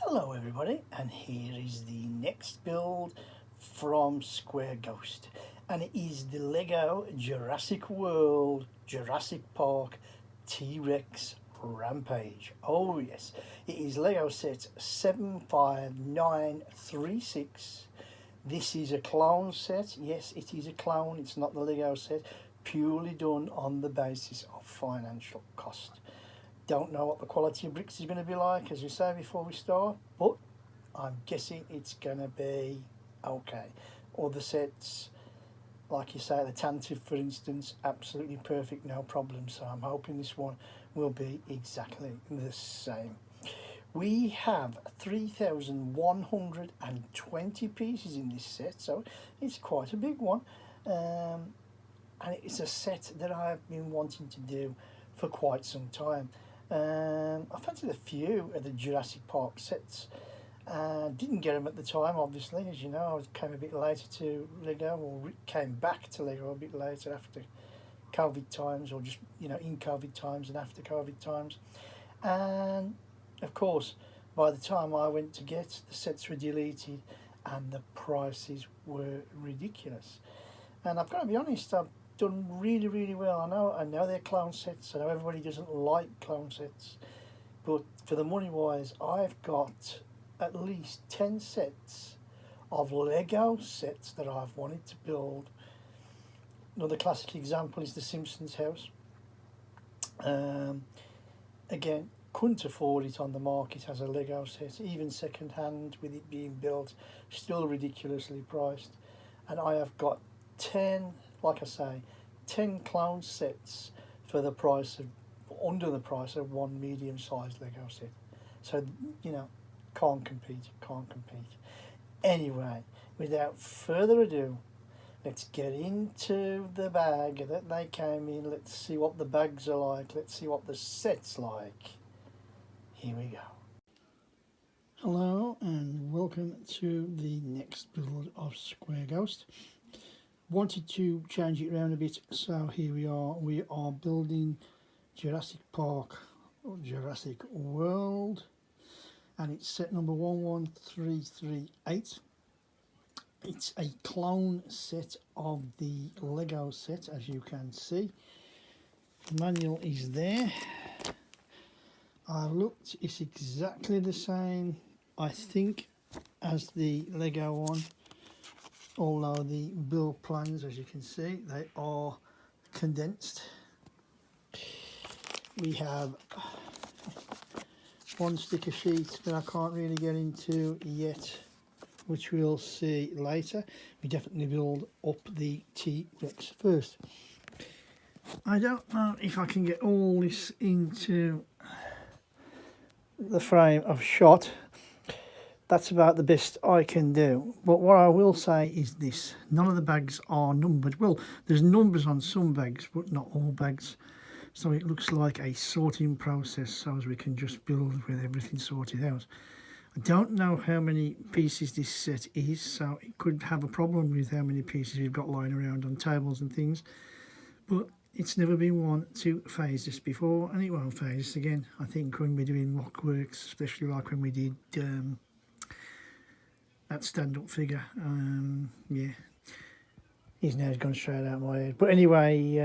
Hello everybody, and here is the next build from Square Ghost, and it is the Lego Jurassic World Jurassic Park T-Rex Rampage. Oh yes, it is Lego set 75936. This is a clone set. Yes, it is a clone, it's not the Lego set, purely done on the basis of financial cost. Don't know what the quality of bricks is going to be like, as we say before we start, but I'm guessing it's going to be okay. Other sets, like you say, the Tantive for instance, absolutely perfect, no problem. So I'm hoping this one will be exactly the same. We have 3,120 pieces in this set, so it's quite a big one. And it's a set that I've been wanting to do for quite some time. I fancied a few of the Jurassic Park sets. Didn't get them at the time, obviously, as you know. I came a bit later to Lego, or came back to Lego a bit later after COVID times, or just, you know, in COVID times and after COVID times. And of course, by the time I went to get, the sets were deleted and the prices were ridiculous. And I've got to be honest, I've done really well. I know they're clone sets. I know everybody doesn't like clone sets, but for the money wise, I've got at least 10 sets of Lego sets that I've wanted to build. Another classic example is the Simpsons house. Again, couldn't afford it on the market as a Lego set, even second hand with it being built, still ridiculously priced. And I have got 10, like I say, 10 clone sets for the price of, under the price of one medium-sized Lego set. So, you know, can't compete. Anyway, without further ado, let's get into the bag that they came in. Let's see what the bags are like. Let's see what the set's like. Here we go. Hello and welcome to the next build of Square Ghost. Wanted to change it around a bit, so here we are building Jurassic Park or Jurassic World, and it's set number 11338. It's a clone set of the Lego set, as you can see. The manual is there. I've looked, it's exactly the same, I think, as the Lego one. Although the build plans, as you can see, they are condensed. We have one sticker sheet that I can't really get into yet, which we'll see later. We definitely build up the T-Rex first. I don't know if I can get all this into the frame of shot. That's about the best I can do. But what I will say is this: none of the bags are numbered. Well, there's numbers on some bags, but not all bags. So it looks like a sorting process, so as we can just build with everything sorted out. I don't know how many pieces this set is, so it could have a problem with how many pieces we've got lying around on tables and things. But it's never been one to phase us before, and it won't phase us again. I think when we're doing mock works, especially like when we did that stand-up figure, yeah, his name's gone straight out of my head. But anyway,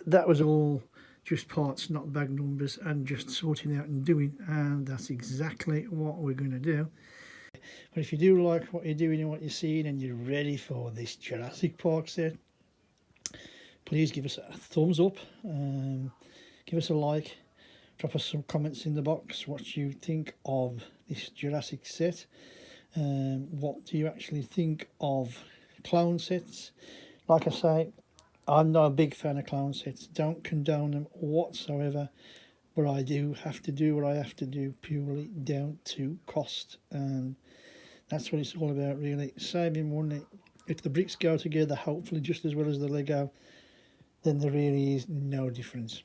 that was all just parts, not bag numbers, and just sorting out and doing, and that's exactly what we're going to do. But if you do like what you're doing and what you're seeing, and you're ready for this Jurassic Park set, please give us a thumbs up, give us a like, drop us some comments in the box what you think of this Jurassic set. What do you actually think of clone sets? Like I say, I'm not a big fan of clone sets, don't condone them whatsoever, but I do have to do what I have to do purely down to cost, and that's what it's all about, really, saving money. If the bricks go together hopefully just as well as the Lego, then there really is no difference.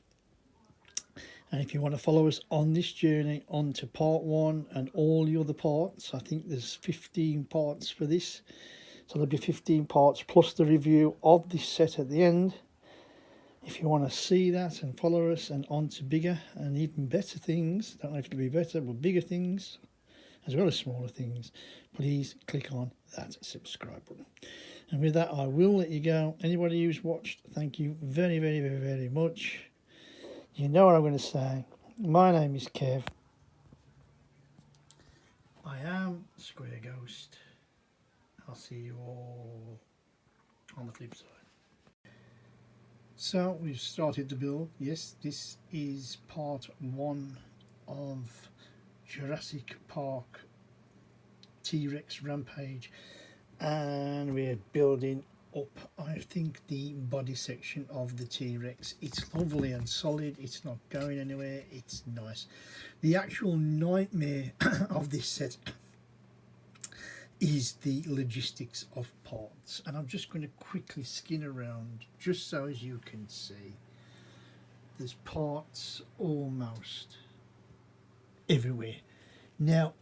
And if you want to follow us on this journey on to part 1 and all the other parts, I think there's 15 parts for this, so there'll be 15 parts plus the review of this set at the end. If you want to see that and follow us and on to bigger and even better things, don't know if it'll be better, but bigger things, as well as smaller things, please click on that subscribe button. And with that, I will let you go. Anybody who's watched, thank you very, very, very, very much. You know what I'm going to say. My name is Kev. I am Square Ghost. I'll see you all on the flip side. So we've started to build. Yes, this is part 1 of Jurassic Park T-Rex Rampage, and we're building up, I think, the body section of the T-Rex. It's lovely and solid, it's not going anywhere, it's nice. The actual nightmare of this set is the logistics of parts, and I'm just going to quickly skin around just so as you can see. There's parts almost everywhere. Now,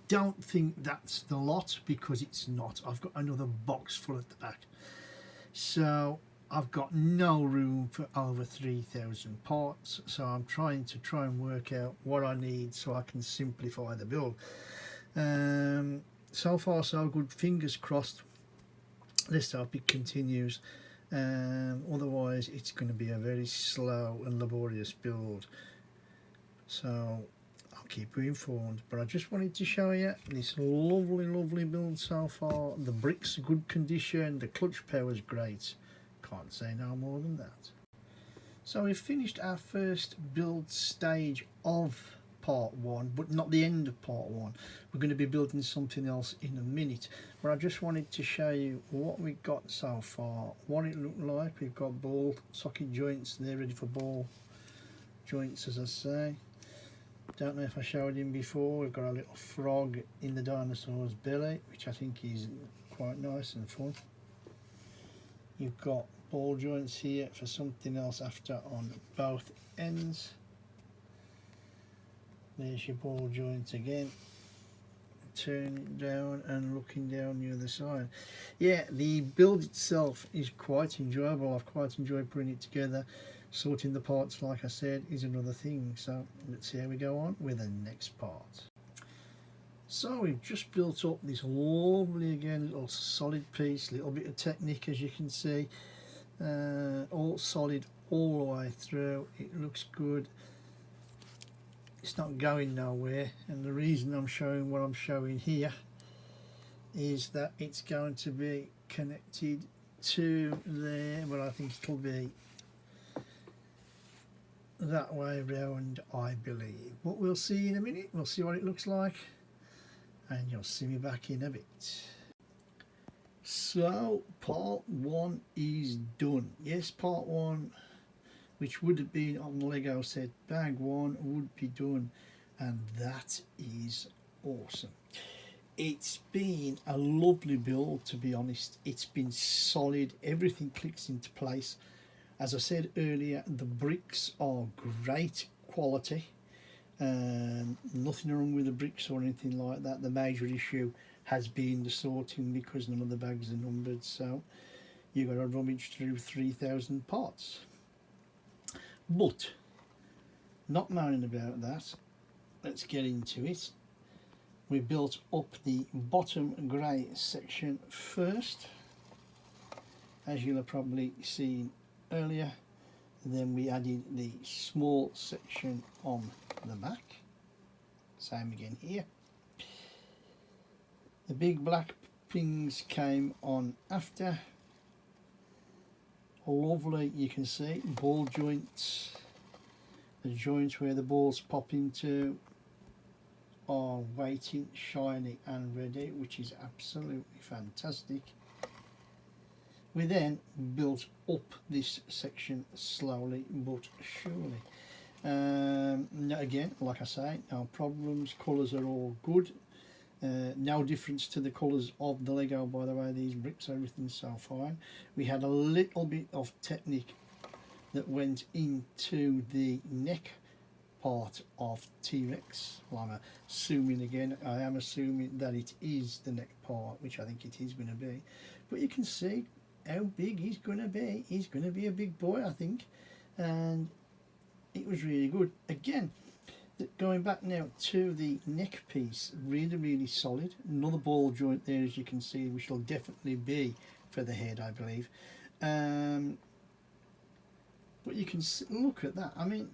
don't think that's the lot, because it's not. I've got another box full at the back, so I've got no room for over 3,000 parts. So I'm trying and work out what I need so I can simplify the build. So far so good, fingers crossed. Let's hope it continues. Otherwise it's going to be a very slow and laborious build, so I'll keep you informed. But I just wanted to show you this lovely build so far. The bricks are good condition, the clutch power is great, can't say no more than that. So we've finished our first build stage of part 1, but not the end of part 1. We're going to be building something else in a minute, but I just wanted to show you what we got so far, what it looked like. We've got ball socket joints, they're ready for ball joints, as I say. Don't know if I showed him before. We've got a little frog in the dinosaur's belly, which I think is quite nice and fun. You've got ball joints here for something else after on both ends. There's your ball joint again. Turn it down and looking down the other side. Yeah, the build itself is quite enjoyable. I've quite enjoyed putting it together. Sorting the parts, like I said, is another thing. So let's see how we go on with the next part. So we've just built up this lovely, again, little solid piece, little bit of technique, as you can see. All solid all the way through. It looks good. It's not going nowhere, and the reason I'm showing what I'm showing here is that it's going to be connected to there, but I think it'll be that way round, I believe. But we'll see in a minute. We'll see what it looks like, and you'll see me back in a bit. So part 1 is done. Yes, part 1, which would have been on the Lego set bag 1, would be done, and that is awesome. It's been a lovely build, to be honest. It's been solid, everything clicks into place. As I said earlier, the bricks are great quality, nothing wrong with the bricks or anything like that. The major issue has been the sorting, because none of the bags are numbered, so you've got to rummage through 3,000 parts. But not moaning about that, let's get into it. We built up the bottom grey section first, as you'll have probably seen earlier. Then we added the small section on the back, same again here. The big black pings came on after. Lovely, you can see ball joints. The joints where the balls pop into are waiting, shiny and ready, which is absolutely fantastic. We then built up this section slowly but surely. Again, like I say, no problems, colours are all good. No difference to the colours of the Lego, by the way. These bricks, everything's so fine. We had a little bit of technique that went into the neck part of T-Rex. Well, I'm assuming again, I am assuming that it is the neck part, which I think it is going to be. But you can see how big he's going to be. He's going to be a big boy, I think. And it was really good. Again, Going back now to the neck piece, really solid. Another ball joint there, as you can see, which will definitely be for the head, I believe. But you can look at that. I mean,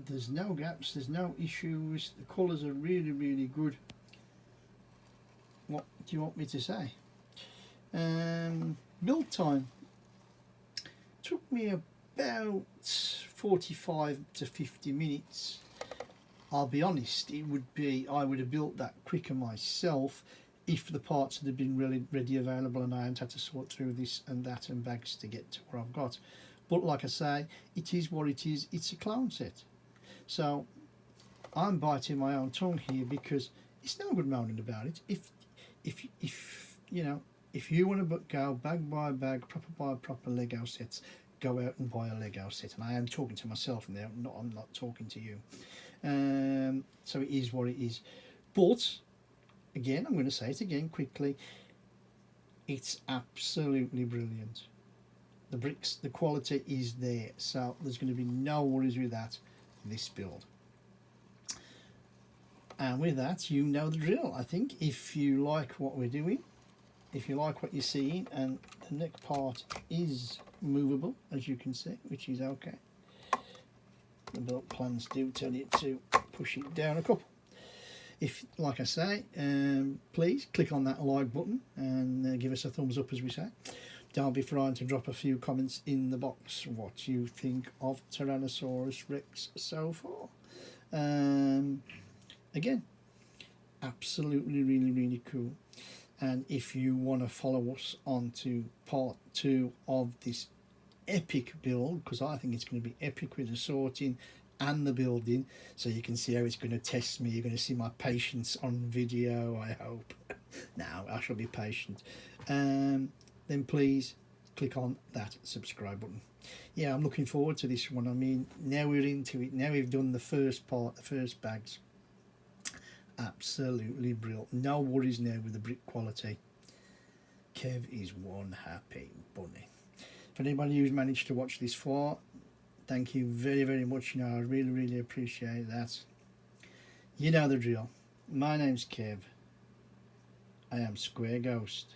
there's no gaps, there's no issues. The colours are really good. What do you want me to say? Build time took me about 45 to 50 minutes. I'll be honest, I would have built that quicker myself if the parts had been really ready available and I hadn't had to sort through this and that and bags to get to where I've got. But like I say, it is what it is. It's a clone set. So I'm biting my own tongue here because it's no good moaning about it. If you know, if you want to go bag by bag, proper by proper Lego sets, go out and buy a Lego set. And I am talking to myself now. I'm not talking to you. So it is what it is. But again, I'm going to say it again quickly. It's absolutely brilliant. The bricks, the quality is there, so there's going to be no worries with that, this build. And with that, you know the drill. I think if you like what we're doing, if you like what you're seeing, and the neck part is movable, as you can see, which is okay. The build plans do tell you to push it down a couple. If, like I say, please click on that like button and give us a thumbs up, as we say. Don't be frightened to drop a few comments in the box what you think of Tyrannosaurus Rex so far. Again, absolutely really cool. And if you want to follow us on to part 2 of this epic build, because I think it's going to be epic with the sorting and the building, so you can see how it's going to test me. You're going to see my patience on video, I hope. Now I shall be patient. Then please click on that subscribe button. Yeah, I'm looking forward to this one. I mean, now we're into it. Now we've done the first part, the first bags. Absolutely brilliant. No worries now with the brick quality. Kev is one happy bunny. For anybody who's managed to watch this far, thank you very much. You know, I really appreciate that. You know the drill. My name's Kev. I am Square Ghost,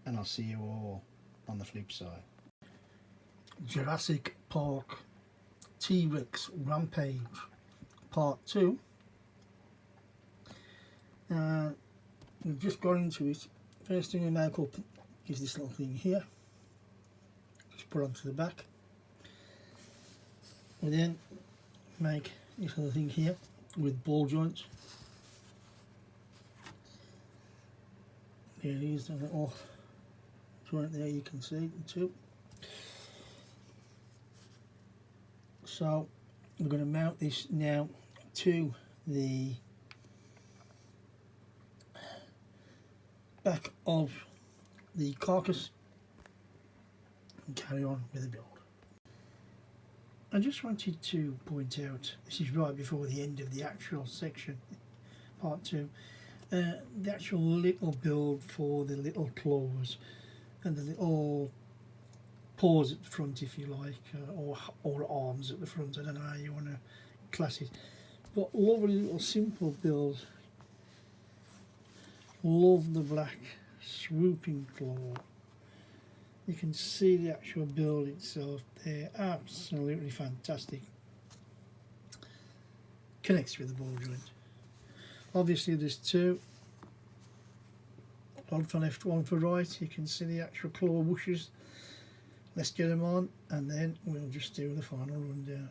and I'll see you all on the flip side. Jurassic Park T-Rex Rampage Part 2. We've just got into it. First thing we make up is this little thing here. Just put onto the back. We then make this little thing here with ball joints. There it is, a little joint there, you can see too. So we're going to mount this now to the back of the carcass and carry on with the build. I just wanted to point out, this is right before the end of the actual section, part 2, the actual little build for the little claws and the little paws at the front, if you like, or arms at the front. I don't know how you want to class it, but lovely little simple build. Love the black swooping claw. You can see the actual build itself there, absolutely fantastic. Connects with the ball joint. Obviously there's two, one for left, one for right. You can see the actual claw whooshes. Let's get them on and then we'll just do the final rundown.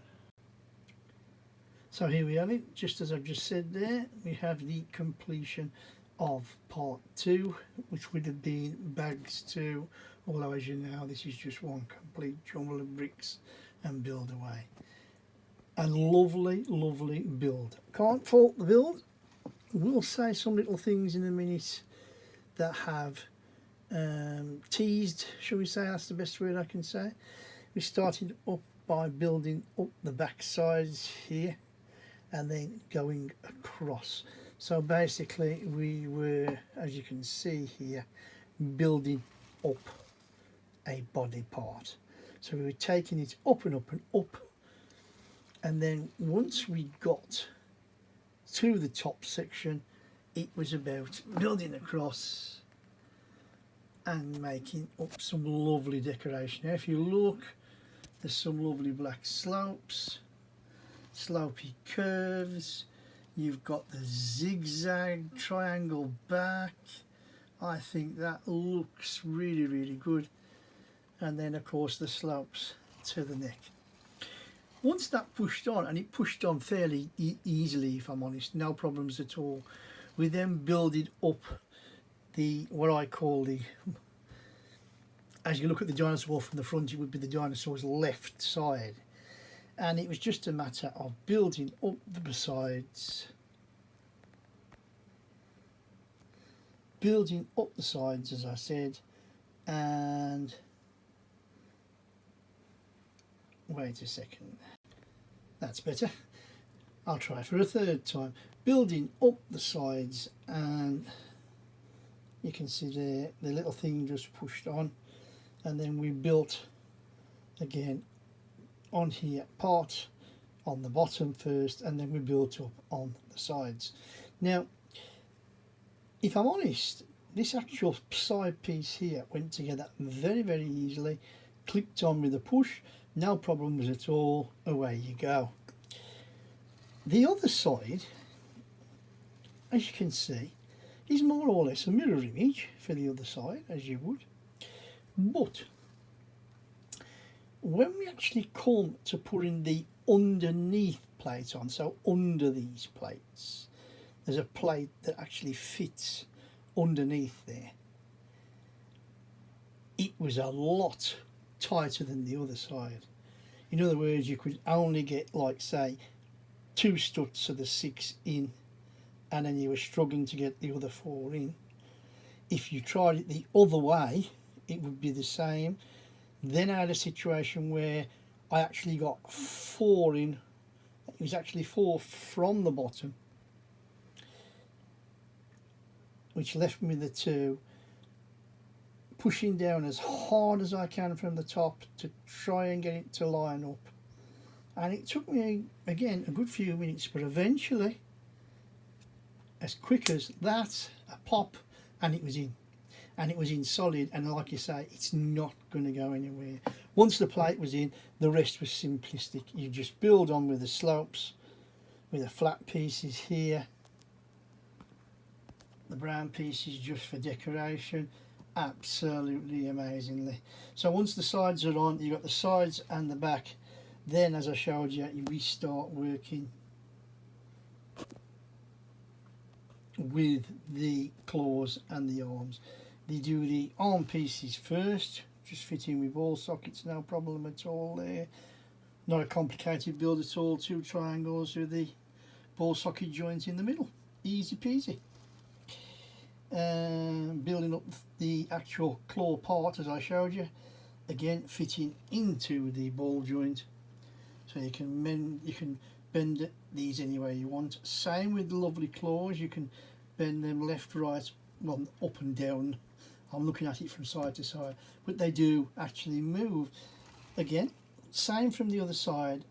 So here we have it, just as I've just said there, we have the completion of part 2, which would have been bags 2, although as you know this is just one complete jumble of bricks and build away. A lovely build. Can't fault the build. We'll say some little things in a minute that have teased, shall we say, that's the best word I can say. We started up by building up the back sides here and then going across. So basically we were, as you can see here, building up a body part. So we were taking it up and up and up, and then once we got to the top section, it was about building across and making up some lovely decoration. Now if you look, there's some lovely black slopes, slopey curves, you've got the zigzag triangle back. I think that looks really, really good. And then of course the slopes to the neck. Once that pushed on, and it pushed on fairly easily, if I'm honest, no problems at all, we then builded up the, what I call the, as you look at the dinosaur from the front, it would be the dinosaur's left side. And it was just a matter of building up the sides, building up the sides, as I said, and wait a second, that's better. I'll try for a third time. Building up the sides, and you can see there the little thing just pushed on, and then we built again on here, part on the bottom first, and then we built up on the sides. Now if I'm honest, this actual side piece here went together very, very easily, clicked on with a push, no problems at all, away you go. The other side, as you can see, is more or less a mirror image for the other side, as you would. But when we actually come to putting the underneath plate on, so under these plates, there's a plate that actually fits underneath there. It was a lot tighter than the other side. In other words, you could only get, like, say, 2 struts of the 6 in, and then you were struggling to get the other 4 in. If you tried it the other way, it would be the same. Then I had a situation where I actually got 4 in. It was actually 4 from the bottom, which left me the 2, pushing down as hard as I can from the top to try and get it to line up. And it took me, again, a good few minutes, but eventually, as quick as that, a pop, and it was in. And it was in solid, and like you say, it's not going to go anywhere. Once the plate was in, the rest was simplistic. You just build on with the slopes, with the flat pieces here, the brown pieces just for decoration. Absolutely amazingly. So once the sides are on, you've got the sides and the back. Then, as I showed you, we start working with the claws and the arms. They do the arm pieces first, just fit in with ball sockets, no problem at all there. Not a complicated build at all, 2 triangles with the ball socket joint in the middle. Easy peasy. Building up the actual claw part, as I showed you, again fitting into the ball joint, so you can bend these any way you want. Same with the lovely claws, you can bend them left, right, well, up and down. I'm looking at it from side to side, but they do actually move. Again, same from the other side.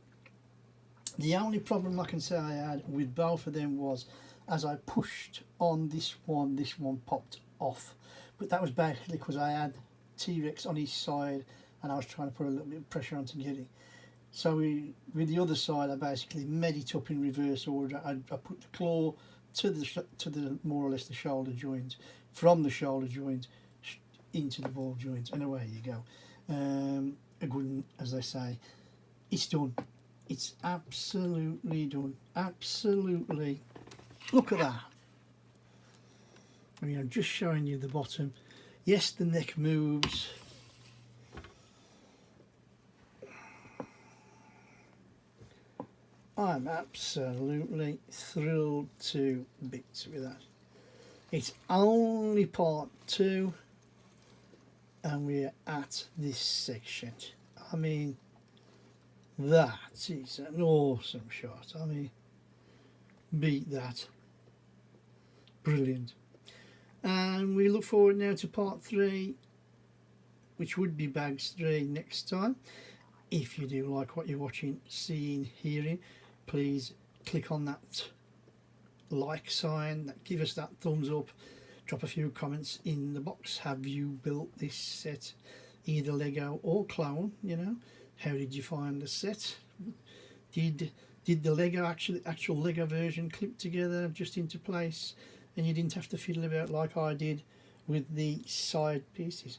The only problem I can say I had with both of them was, as I pushed on this one popped off. But that was basically because I had T-Rex on each side and I was trying to put a little bit of pressure on to get it. So with the other side, I basically made it up in reverse order. I put the claw to the more or less the shoulder joint, from the shoulder joint into the ball joint, and away you go. A good, as they say, it's done. It's absolutely done. Absolutely. Look at that. I mean, I'm just showing you the bottom. Yes, the neck moves. I'm absolutely thrilled to bits with that. It's only part 2 and we're at this section. I mean, that is an awesome shot. I mean, beat that. Brilliant. And we look forward now to part 3, which would be bags 3 next time. If you do like what you're watching, seeing, hearing, please click on that like sign, that give us that thumbs up, drop a few comments in the box. Have you built this set, either Lego or clone? You know, how did you find the set? Did the Lego actual Lego version clip together just into place and you didn't have to fiddle about like I did with the side pieces?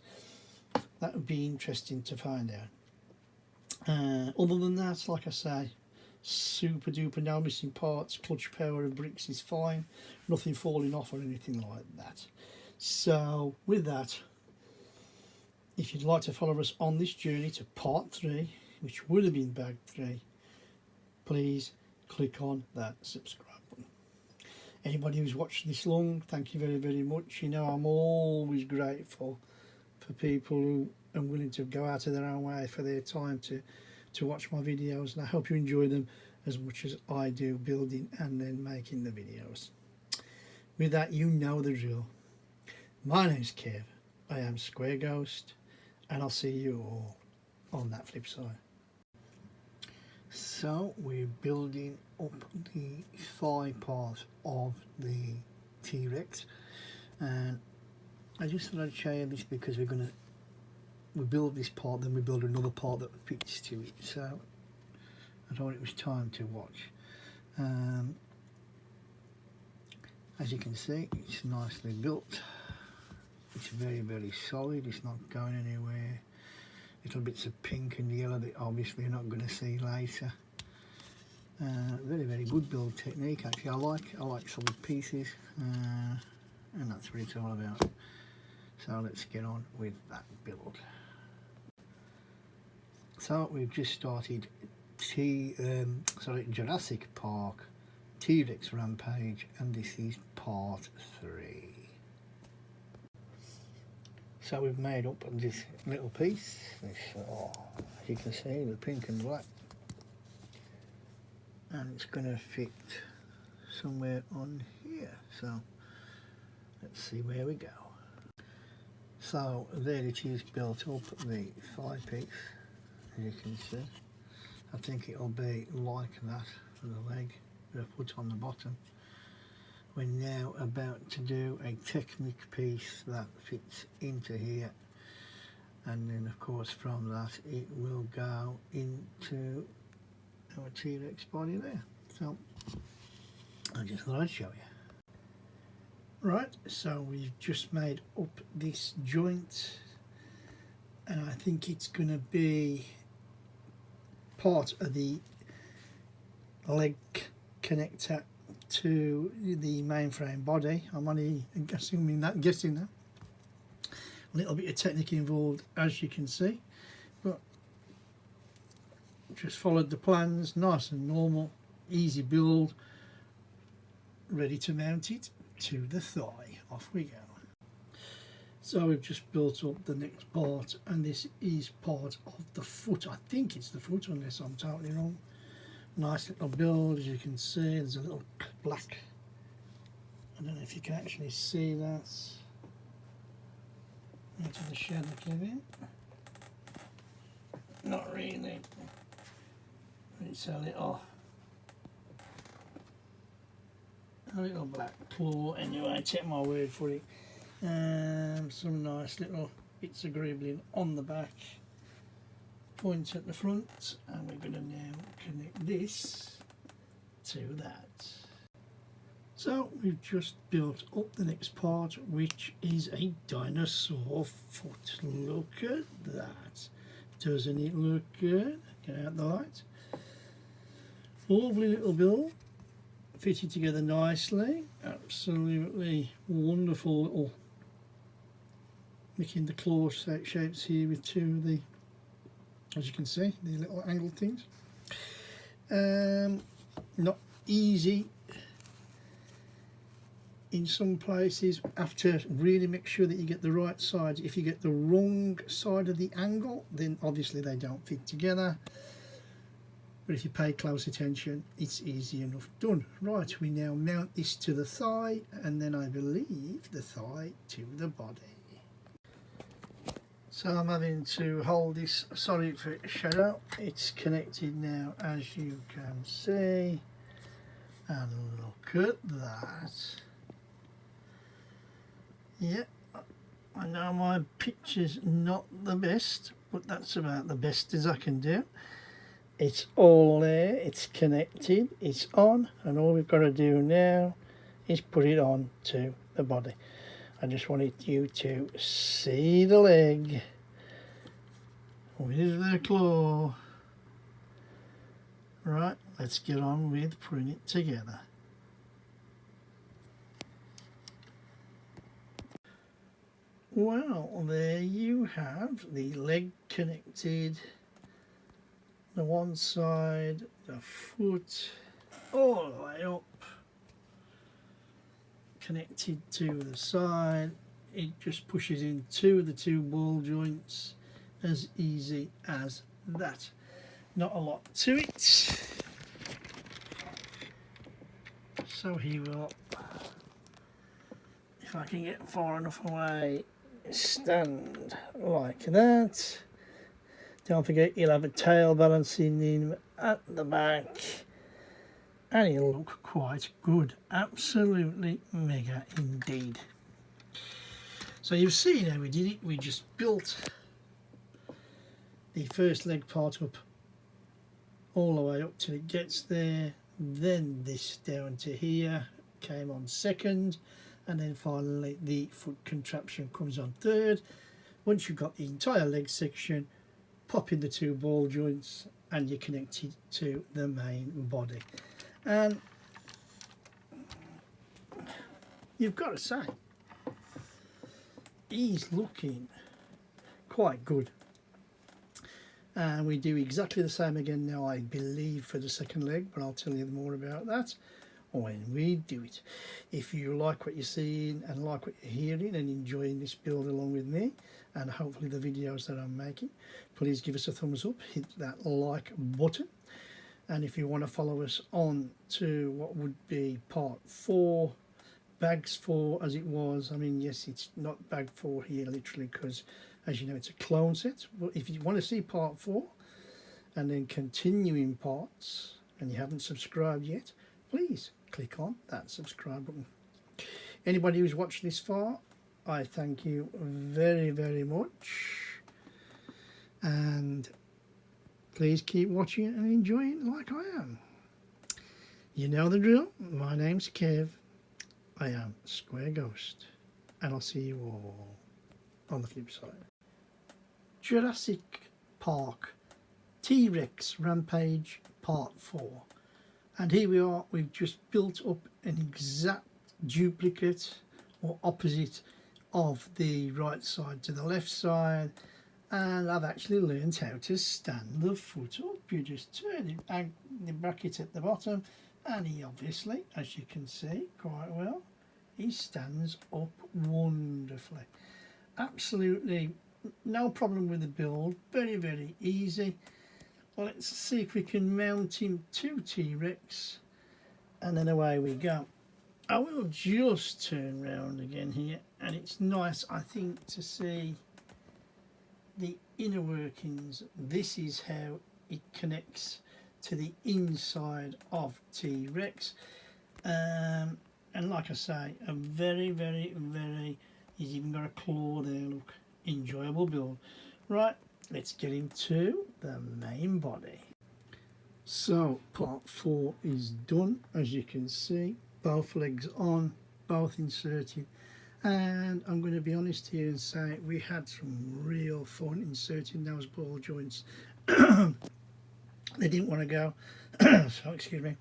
That would be interesting to find out. Other than that, like I say, super duper, no missing parts, clutch power of bricks is fine, nothing falling off or anything like that. So with that, if you'd like to follow us on this journey to part 3, which would have been bag 3, please click on that subscribe button. Anybody who's watched this long, thank you very, very much. You know, I'm always grateful for people who are willing to go out of their own way for their time to watch my videos, and I hope you enjoy them as much as I do, building and then making the videos. With that, you know the drill. My name's Kev, I am Square Ghost, and I'll see you all on that flip side. So we're building up the thigh part of the T-Rex, and I just thought I'd show you this because we build this part, then we build another part that fits to it, so I thought it was time to watch. As you can see, it's nicely built, it's very, very solid, it's not going anywhere. Little bits of pink and yellow that obviously you're not going to see later. Very, very good build technique actually. I like solid pieces, and that's what it's all about. So let's get on with that build. So we've just started Jurassic Park, T-Rex Rampage, and this is part 3. So we've made up this little piece, this, as you can see, the pink and black, and it's going to fit somewhere on here. So let's see where we go. So there it is, built up, the thigh piece, as you can see. I think it'll be like that for the leg, with a foot on the bottom. We're now about to do a Technic piece that fits into here, and then of course from that it will go into our T-Rex body there. So I just thought I'd show you. Right, so we've just made up this joint, and I think it's going to be part of the leg connector to the mainframe body. I'm only guessing that. A little bit of technique involved, as you can see, but just followed the plans, nice and normal, easy build, ready to mount it to the thigh. Off we go. So we've just built up the next part, and this is part of the foot. I think it's the foot, unless I'm totally wrong. Nice little build, as you can see. There's a little black, I don't know if you can actually see that, into the shadow of it. Not really. It's a little black claw anyway, take my word for it. Some nice little bits of greebling on the back, point at the front, and we're going to now connect this to that. So we've just built up the next part, which is a dinosaur foot. Look at that. Doesn't it look good? Get out the light. Lovely little build, fitted together nicely. Absolutely wonderful little, making the claw shapes here with two of the, as you can see, the little angled things. Not easy in some places. Have to really make sure that you get the right side. If you get the wrong side of the angle, then obviously they don't fit together. But if you pay close attention, it's easy enough done. Right, we now mount this to the thigh, and then I believe the thigh to the body. So I'm having to hold this, sorry for shadow, it's connected now, as you can see, And look at that. Yeah, I know my picture's not the best, but that's about the best as I can do. It's all there, it's connected, it's on, and all we've got to do now is put it on to the body. I just wanted you to see the leg with the claw. Right, let's get on with putting it together. Well, there you have the leg connected, the one side, the foot all the way up, connected to the side. It just pushes into the two ball joints, as easy as that. Not a lot to it. So he will, if I can get far enough away, stand like that. Don't forget you'll have a tail balancing him at the back, and he'll look quite good. Absolutely mega indeed. So you've seen how we did it. We just built the first leg part up all the way up till it gets there, then this down to here came on second, and then finally the foot contraption comes on third. Once you've got the entire leg section, pop in the two ball joints and you're connected to the main body. And you've got to say, he's looking quite good. And we do exactly the same again now, I believe, for the second leg, but I'll tell you more about that when we do it. If you like what you're seeing and like what you're hearing and enjoying this build along with me, and hopefully the videos that I'm making, please give us a thumbs up, hit that like button. And if you want to follow us on to what would be part 4, bags 4 as it was, I mean, yes, it's not bag 4 here literally, because as you know, it's a clone set. But if you want to see part 4 and then continuing parts, and you haven't subscribed yet, please click on that subscribe button. Anybody who's watched this far, I thank you very, very much. And please keep watching and enjoying like I am. You know the drill. My name's Kev. I am Square Ghost. And I'll see you all on the flip side. Jurassic Park T-Rex Rampage Part 4. And here we are, we've just built up an exact duplicate or opposite of the right side to the left side, and I've actually learned how to stand the foot up. You just turn it and the bracket at the bottom, and he obviously, as you can see quite well, he stands up wonderfully. Absolutely no problem with the build, very, very easy. Let's see if we can mount him to T-Rex, and then away we go. I will just turn round again here, and it's nice, I think, to see the inner workings. This is how it connects to the inside of T-Rex, and like I say, a very, very, very, he's even got a claw there, look, enjoyable build. Right, let's get into the main body. So part 4 is done, as you can see, both legs on, both inserted, and I'm going to be honest here and say we had some real fun inserting those ball joints. They didn't want to go, so excuse me.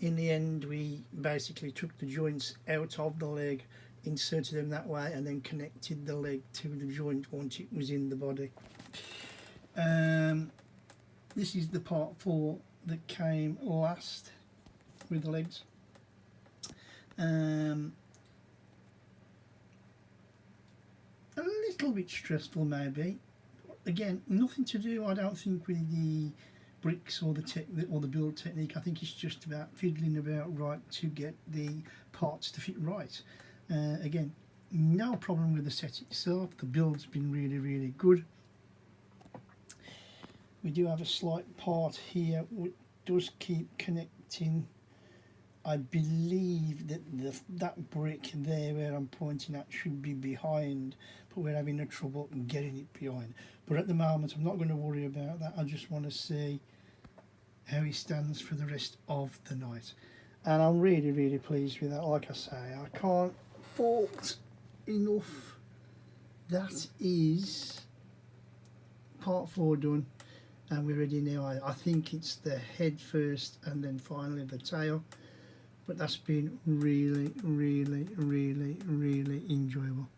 In the end, we basically took the joints out of the leg, inserted them that way, and then connected the leg to the joint once it was in the body. This is the part 4 that came last with the legs. A little bit stressful maybe. Again, nothing to do, I don't think, with the bricks or the build technique. I think it's just about fiddling about right to get the parts to fit right. Again, no problem with the set itself. The build's been really, really good. We do have a slight part here which does keep connecting I believe that that brick there where I'm pointing at should be behind, but we're having a trouble getting it behind. But at the moment I'm not going to worry about that. I just want to see how he stands for the rest of the night, and I'm really pleased with that. Like I say, I can't fault enough. That is part 4 done, and we're ready now. I think it's the head first and then finally the tail, but that's been really enjoyable.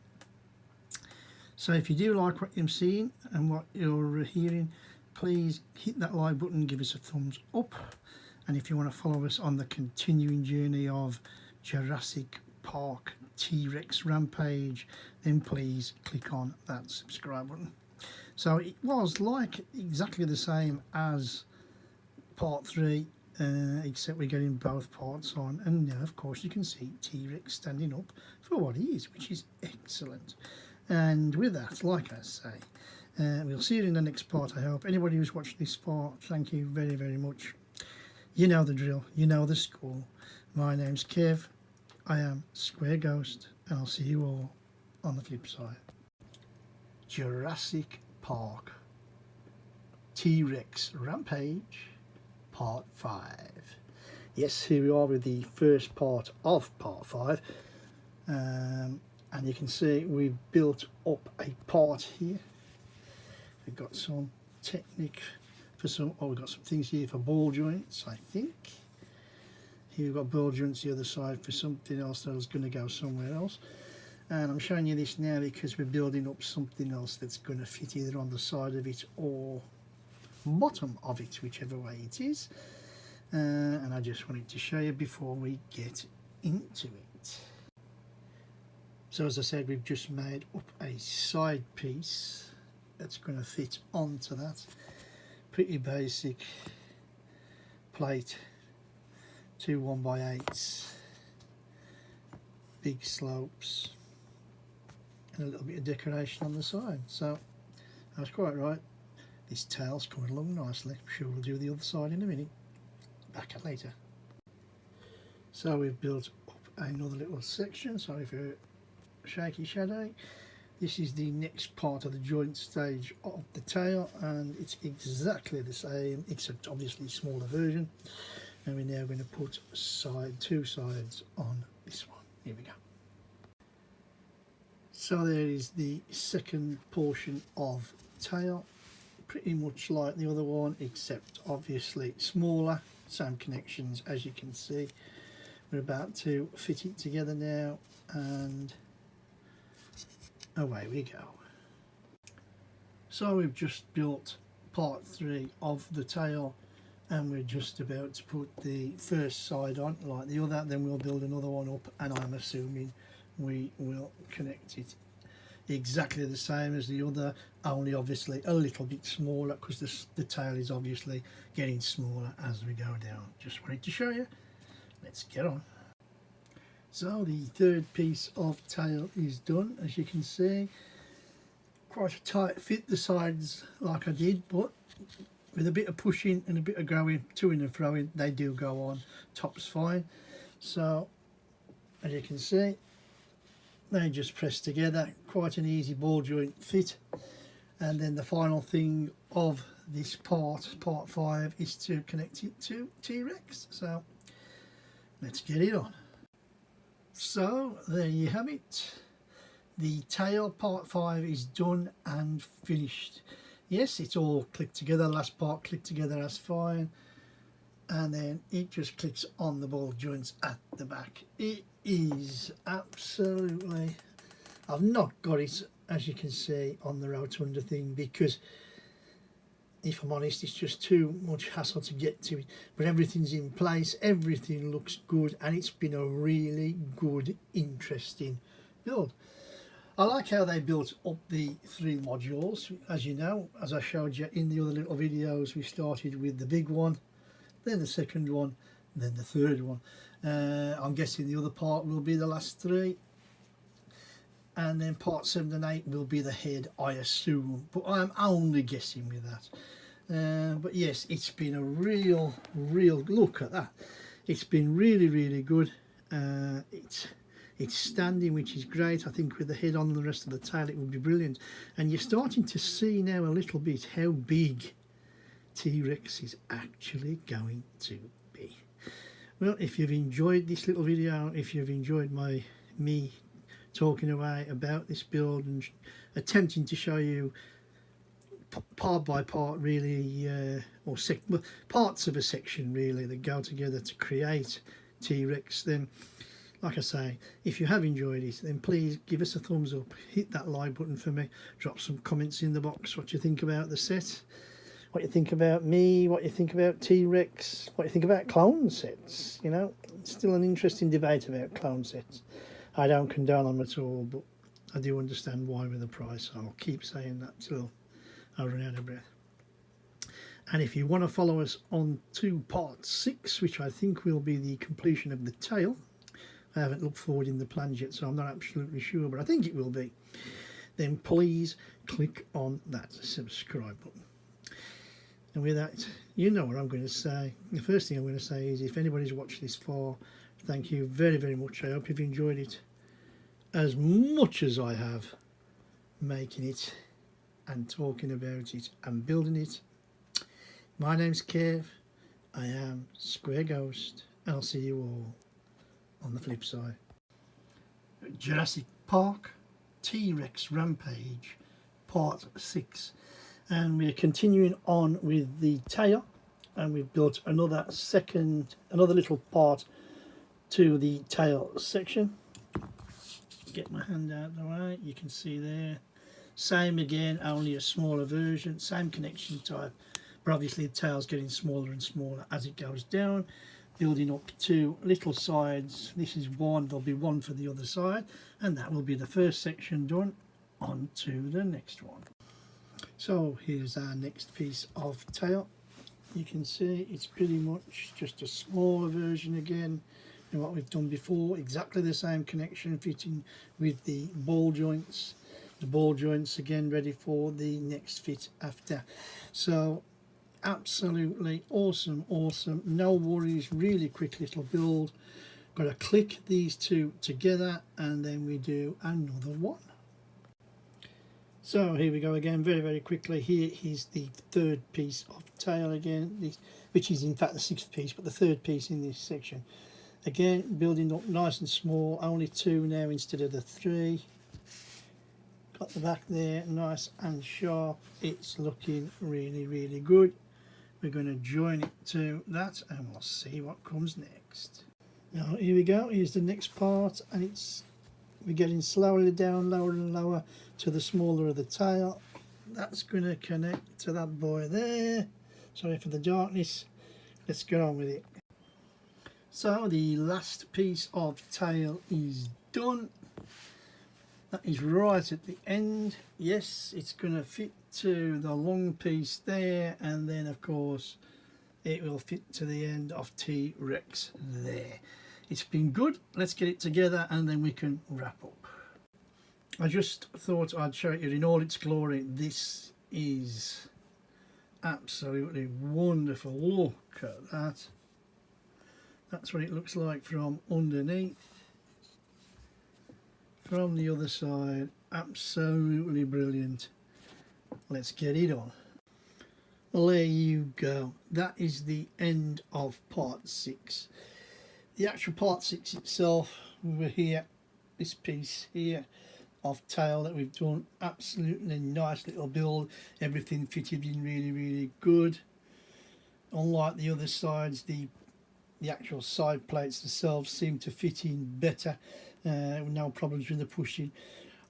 So if you do like what you're seeing and what you're hearing, please hit that like button, give us a thumbs up, and if you want to follow us on the continuing journey of Jurassic Park T-Rex Rampage, then please click on that subscribe button. So it was like exactly the same as part 3, except we're getting both parts on, and now of course you can see T-Rex standing up for what he is, which is excellent. And with that, like I say, we'll see you in the next part, I hope. Anybody who's watched this part, thank you very much. You know the drill, you know the score. My name's Kev, I am Square Ghost, and I'll see you all on the flip side. Jurassic Park T-Rex Rampage Part 5. Yes, here we are with the first part of Part 5. And you can see we've built up a part here. We've got some technique for some, we've got some things here for ball joints, I think. Here we've got ball joints the other side for something else that was going to go somewhere else. And I'm showing you this now because we're building up something else that's going to fit either on the side of it or bottom of it, whichever way it is. And I just wanted to show you before we get into it. So as I said, we've just made up a side piece that's going to fit onto that. Pretty basic plate, 2 1x8s, big slopes, and a little bit of decoration on the side. So that's quite right. This tail's coming along nicely. I'm sure we'll do the other side in a minute. Back at later. So we've built up another little section. Sorry for shaky shadow. This is the next part of the joint stage of the tail, and it's exactly the same except obviously smaller version. And we're now going to put two sides on this one. Here we go. So there is the second portion of tail, pretty much like the other one except obviously smaller. Same connections as you can see. We're about to fit it together now, and away we go. So we've just built part 3 of the tail, and we're just about to put the first side on like the other, then we'll build another one up, and I'm assuming we will connect it exactly the same as the other, only obviously a little bit smaller because the tail is obviously getting smaller as we go down. Just wanted to show you. Let's get on. So the third piece of tail is done, as you can see. Quite a tight fit, the sides like I did, but with a bit of pushing and a bit of going to and froing, they do go on. Top's fine. So as you can see, they just press together. Quite an easy ball joint fit. And then the final thing of this part 5, is to connect it to T-Rex. So let's get it on. So there you have it. The tail part 5 is done and finished. Yes, it's all clicked together. Last part clicked together, that's fine. And then it just clicks on the ball joints at the back. It is absolutely, I've not got it, as you can see, on the rotunda thing because if I'm honest, it's just too much hassle to get to it. But everything's in place, everything looks good, and it's been a really good, interesting build. I like how they built up the 3 modules. As you know, as I showed you in the other little videos, we started with the big one, then the second one, then the third one. I'm guessing the other part will be the last 3, and then part 7 and 8 will be the head, I assume, but I'm only guessing with that. But yes, it's been a real look at that. It's been really good. It's standing, which is great. I think with the head on the rest of the tail it would be brilliant. And you're starting to see now a little bit how big T-Rex is actually going to be. Well, if you've enjoyed this little video, if you've enjoyed me talking away about this build and attempting to show you part by part really, parts of a section really that go together to create T-Rex, then like I say, if you have enjoyed it, then please give us a thumbs up, hit that like button for me, drop some comments in the box what you think about the set, what you think about me, what you think about T-Rex, what you think about clone sets. You know, it's still an interesting debate about clone sets. I don't condone them at all, but I do understand why with the price. I'll keep saying that till I run out of breath. And if you want to follow us on to part 6, which I think will be the completion of the tail, I haven't looked forward in the plans yet, so I'm not absolutely sure, but I think it will be, then please click on that subscribe button. And with that, you know what I'm going to say. The first thing I'm going to say is, if anybody's watched this far, thank you very much. I hope you've enjoyed it as much as I have making it and talking about it and building it. My name's Kev, I am Square Ghost, and I'll see you all on the flip side. Jurassic Park T-Rex Rampage part 6, and we're continuing on with the tail, and we've built another little part to the tail section. Get my hand out of the way, you can see there, same again, only a smaller version, same connection type, but obviously the tail's getting smaller and smaller as it goes down, building up to little sides. This is one, there'll be one for the other side, and that will be the first section done. On to the next one. So here's our next piece of tail. You can see it's pretty much just a smaller version again than what we've done before, exactly the same connection fitting with the ball joints. The ball joints again ready for the next fit after. So absolutely awesome, no worries, really quick little build. Got to click these two together and then we do another one. So here we go again, very quickly. Here is the third piece of tail again, which is in fact the 6th piece, but the 3rd piece in this section. Again, building up nice and small, only 2 now instead of the 3. Got the back there nice and sharp. It's looking really good. We're going to join it to that and we'll see what comes next. Now here we go, here's the next part, and we're getting slowly down, lower and lower to the smaller of the tail. That's going to connect to that boy there. Sorry for the darkness, let's get on with it. So the last piece of tail is done. That is right at the end. Yes, it's going to fit to the long piece there, and then of course it will fit to the end of T-Rex there. It's been good. Let's get it together and then we can wrap up. I just thought I'd show it you in all its glory. This is absolutely wonderful. Look at that. That's what it looks like from underneath. From the other side, absolutely brilliant. Let's get it on. Well, there you go. That is the end of part 6. The actual part 6 itself, over here, this piece here of tail that we've done, absolutely nice little build. Everything fitted in really good. Unlike the other sides, the actual side plates themselves seem to fit in better. No problems with the pushing.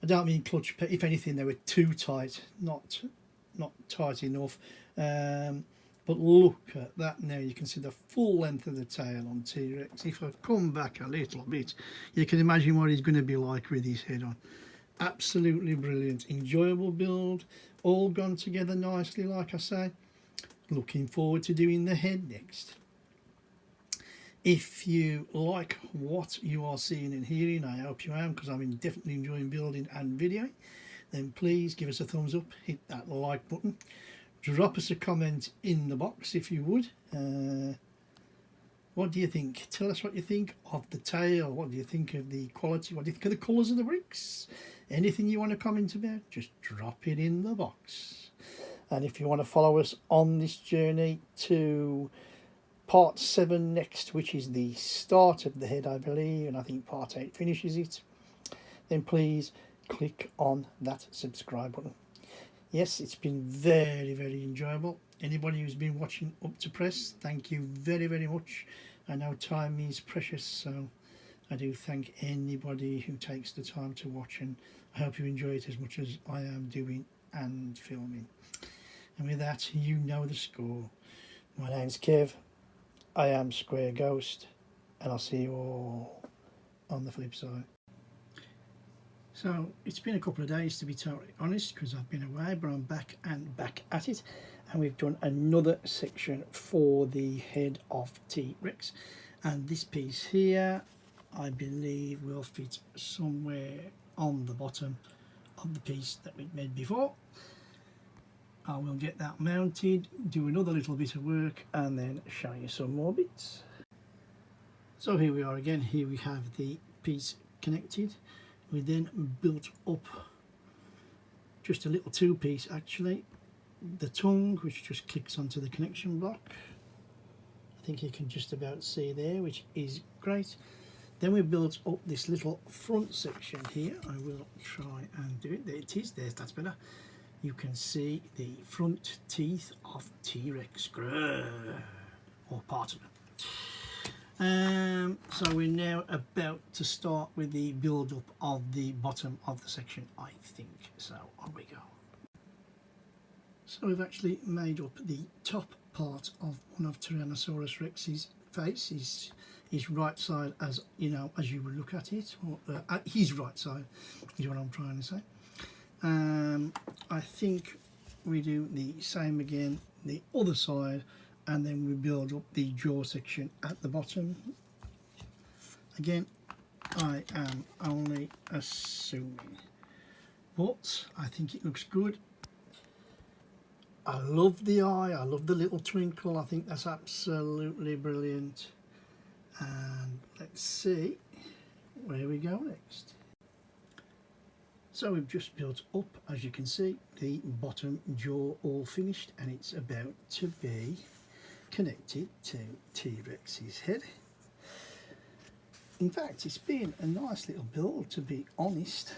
I don't mean clutch, if anything they were too tight, not tight enough. But look at that now, you can see the full length of the tail on T-Rex. If I come back a little bit, you can imagine what he's going to be like with his head on. Absolutely brilliant, enjoyable build, all gone together nicely like I say. Looking forward to doing the head next. If you like what you are seeing and hearing, I hope you am, because I'm definitely enjoying building and videoing, then please give us a thumbs up, hit that like button, drop us a comment in the box if you would. What do you think? Tell us what you think of the tail. What do you think of the quality? What do you think of the colours of the bricks? Anything you want to comment about, just drop it in the box. And if you want to follow us on this journey to part 7 next, which is the start of the head, I believe, and I think part 8 finishes it, then please click on that subscribe button. Yes, it's been very, very enjoyable. Anybody who's been watching up to press, thank you very, very much. I know time is precious, so I do thank anybody who takes the time to watch, and I hope you enjoy it as much as I am doing and filming. And with that, you know the score. My name's Kev. I am Square Ghost, and I'll see you all on the flip side. So it's been a couple of days, to be totally honest, because I've been away, but I'm back and back at it, and we've done another section for the head of T-Rex, and this piece here I believe will fit somewhere on the bottom of the piece that we made before. I will get that mounted, do another little bit of work, and then show you some more bits. So here we are again. Here we have the piece connected. We then built up just a little 2-piece, actually. The tongue, which just clicks onto the connection block. I think you can just about see there, which is great. Then we built up this little front section here. I will try and do it. There it is. That's better. You can see the front teeth of T-Rex, or part of it. So we're now about to start with the build up of the bottom of the section, I think. So on we go. So we've actually made up the top part of one of Tyrannosaurus Rex's face, his right side, as you know, as you would look at it, or his right side is what I'm trying to say. I think we do the same again, the other side, and then we build up the jaw section at the bottom. Again, I am only assuming, but I think it looks good. I love the eye, I love the little twinkle, I think that's absolutely brilliant. And let's see where we go next. So we've just built up, as you can see, the bottom jaw all finished, and it's about to be connected to T-Rex's head. In fact, it's been a nice little build, to be honest.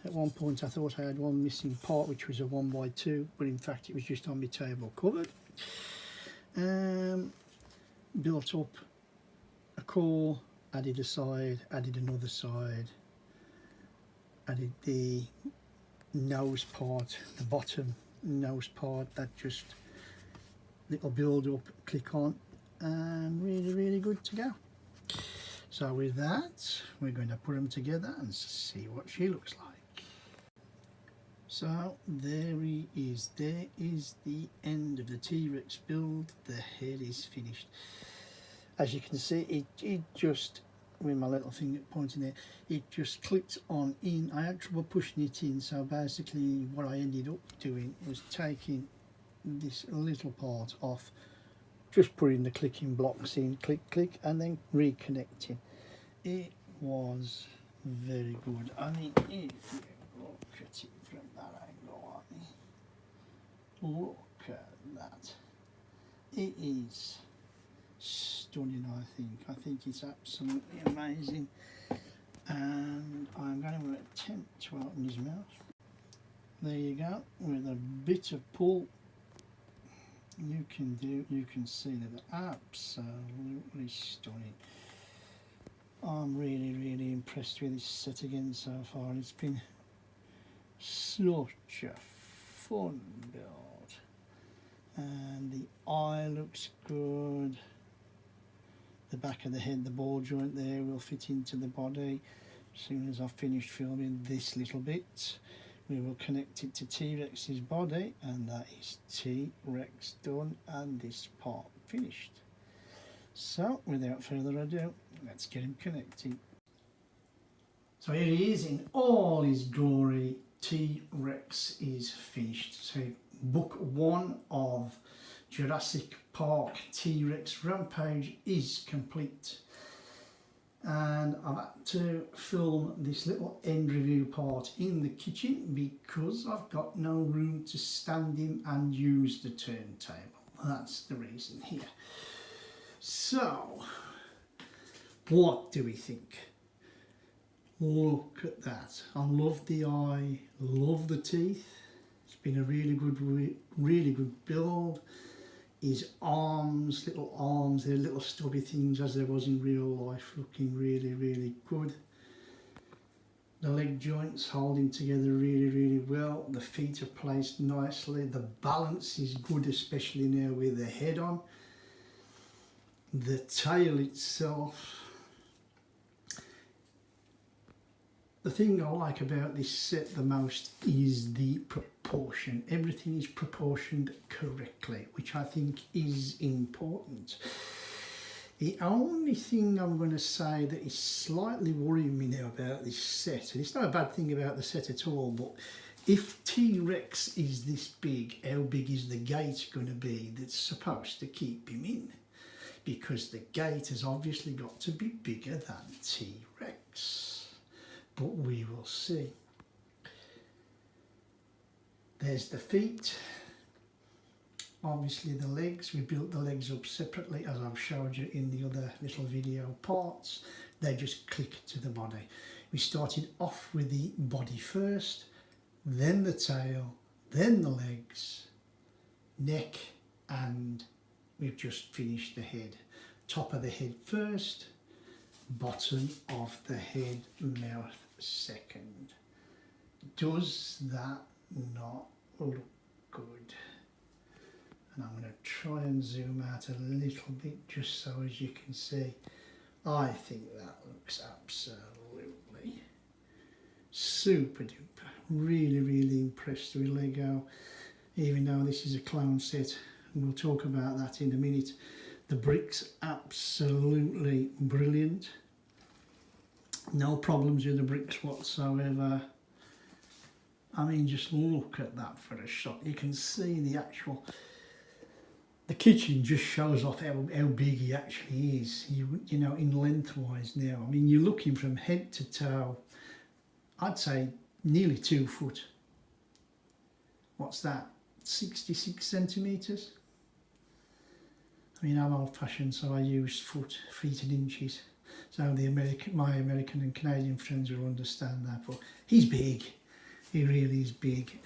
At one point I thought I had one missing part, which was a 1x2, but in fact it was just on my table covered. Built up a core, added a side, added another side, added the nose part, the bottom nose part, that just little build up, click on, and really good to go. So with that, we're going to put them together and see what she looks like. So there he is. There is the end of the T-Rex build. The head is finished. As you can see, it just, with my little finger pointing there, it just clicked on in. I had trouble pushing it in, so basically what I ended up doing was taking this little part off, just putting the clicking blocks in, click, and then reconnecting. It was very good. I mean, if you look at it from that angle, look at that. It is stunning, I think. I think it's absolutely amazing. And I'm going to attempt to open his mouth. There you go, with a bit of pull. You can see that absolutely stunning. I'm really impressed with this set again so far, and it's been such a fun build. And the eye looks good. The back of the head, the ball joint there will fit into the body. As soon as I've finished filming this little bit, we will connect it to T-Rex's body, and that is T-Rex done and this part finished. So without further ado, let's get him connected. So here he is in all his glory, T-Rex is finished. So book 1 of Jurassic Park T-Rex Rampage is complete. And I've had to film this little end review part in the kitchen because I've got no room to stand him and use the turntable. That's the reason here. So, what do we think? Look at that. I love the eye, love the teeth. It's been a really good build. His arms, they're little stubby things as there was in real life, looking really good. The leg joints holding together really well. The feet are placed nicely. The balance is good, especially now with the head on. The tail itself. The thing I like about this set the most is the proportion. Everything is proportioned correctly, which I think is important. The only thing I'm going to say that is slightly worrying me now about this set, and it's not a bad thing about the set at all, but if T-Rex is this big, how big is the gate going to be that's supposed to keep him in? Because the gate has obviously got to be bigger than T-Rex. But we will see. There's the feet. Obviously the legs, we built the legs up separately as I've showed you in the other little video parts. They just click to the body. We started off with the body first, then the tail, then the legs, neck, and we've just finished the head. Top of the head first, bottom of the head, mouth second. Does that not look good? And I'm going to try and zoom out a little bit just so as you can see. I think that looks absolutely super duper. Really impressed with Lego, even though this is a clone set, and we'll talk about that in a minute. The bricks absolutely brilliant. No problems with the bricks whatsoever. I mean, just look at that for a shot. You can see the kitchen just shows off how big he actually is. You know, in lengthwise now. I mean, you're looking from head to toe, I'd say nearly 2 foot. What's that? 66 centimetres? I mean, I'm old-fashioned, so I use feet and inches. So my American and Canadian friends will understand that. But he's big. He really is big.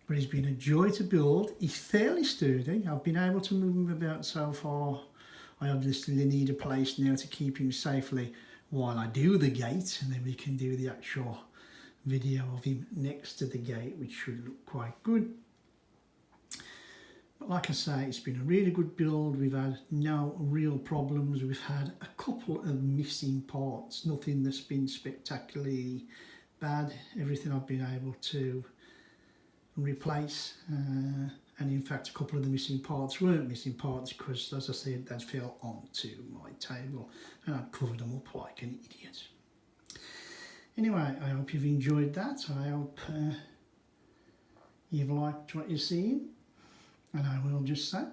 But he's been a joy to build. He's fairly sturdy. I've been able to move him about so far. I obviously need a place now to keep him safely while I do the gate, and then we can do the actual video of him next to the gate, which should look quite good. But like I say, it's been a really good build. We've had no real problems. We've had a couple of missing parts, nothing that's been spectacularly bad. Everything I've been able to replace, and in fact a couple of the missing parts weren't missing parts because, as I said, they fell onto my table and I'd covered them up like an idiot. Anyway, I hope you've enjoyed that. I hope you've liked what you're seeing. And I will just say,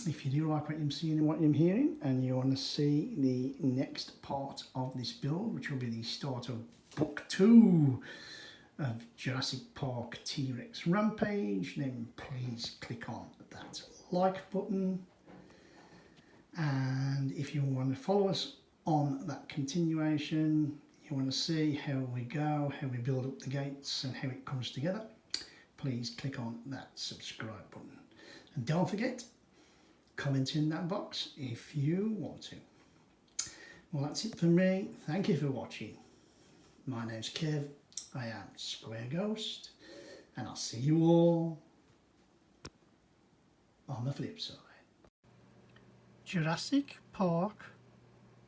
if you do like what you're seeing and what you're hearing, and you want to see the next part of this build, which will be the start of book 2 of Jurassic Park T-Rex Rampage, then please click on that like button. And if you want to follow us on that continuation, you want to see how we go, how we build up the gates and how it comes together, please click on that subscribe button. And don't forget, comment in that box if you want to. Well, that's it for me. Thank you for watching. My name's Kev. I am Square Ghost, and I'll see you all on the flip side. Jurassic Park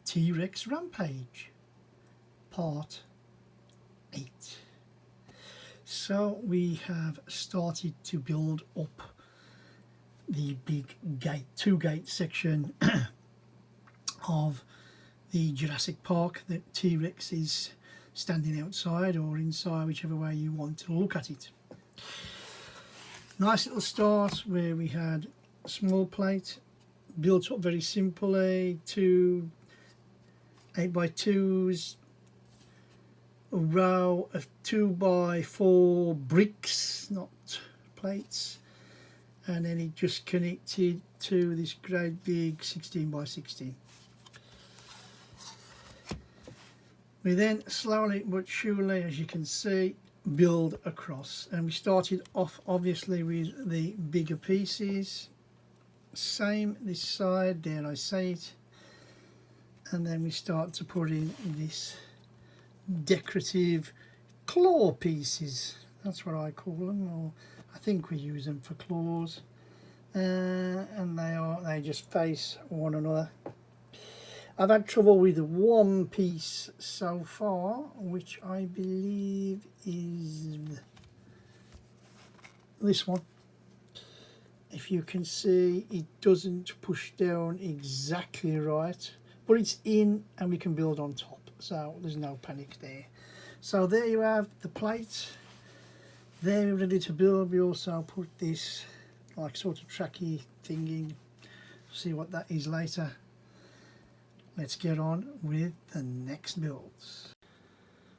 T-Rex Rampage, Part 8. So we have started to build up the big gate, 2-gate section of the Jurassic Park that T-Rex is standing outside or inside, whichever way you want to look at it. Nice little start where we had a small plate built up very simply, 2 8x2s, a row of 2x4 bricks, not plates, and then it just connected to this great big 16x16. We then slowly but surely, as you can see, build across, and we started off obviously with the bigger pieces, same this side, dare I say it, and then we start to put in this decorative claw pieces, that's what I call them, or I think we use them for claws, and they just face one another. I've had trouble with one piece so far, which I believe is this one. If you can see, it doesn't push down exactly right, but it's in and we can build on top, so there's no panic there. So there you have the plate. There, ready to build. We also put this like sort of tracky thingy. See what that is later. Let's get on with the next builds.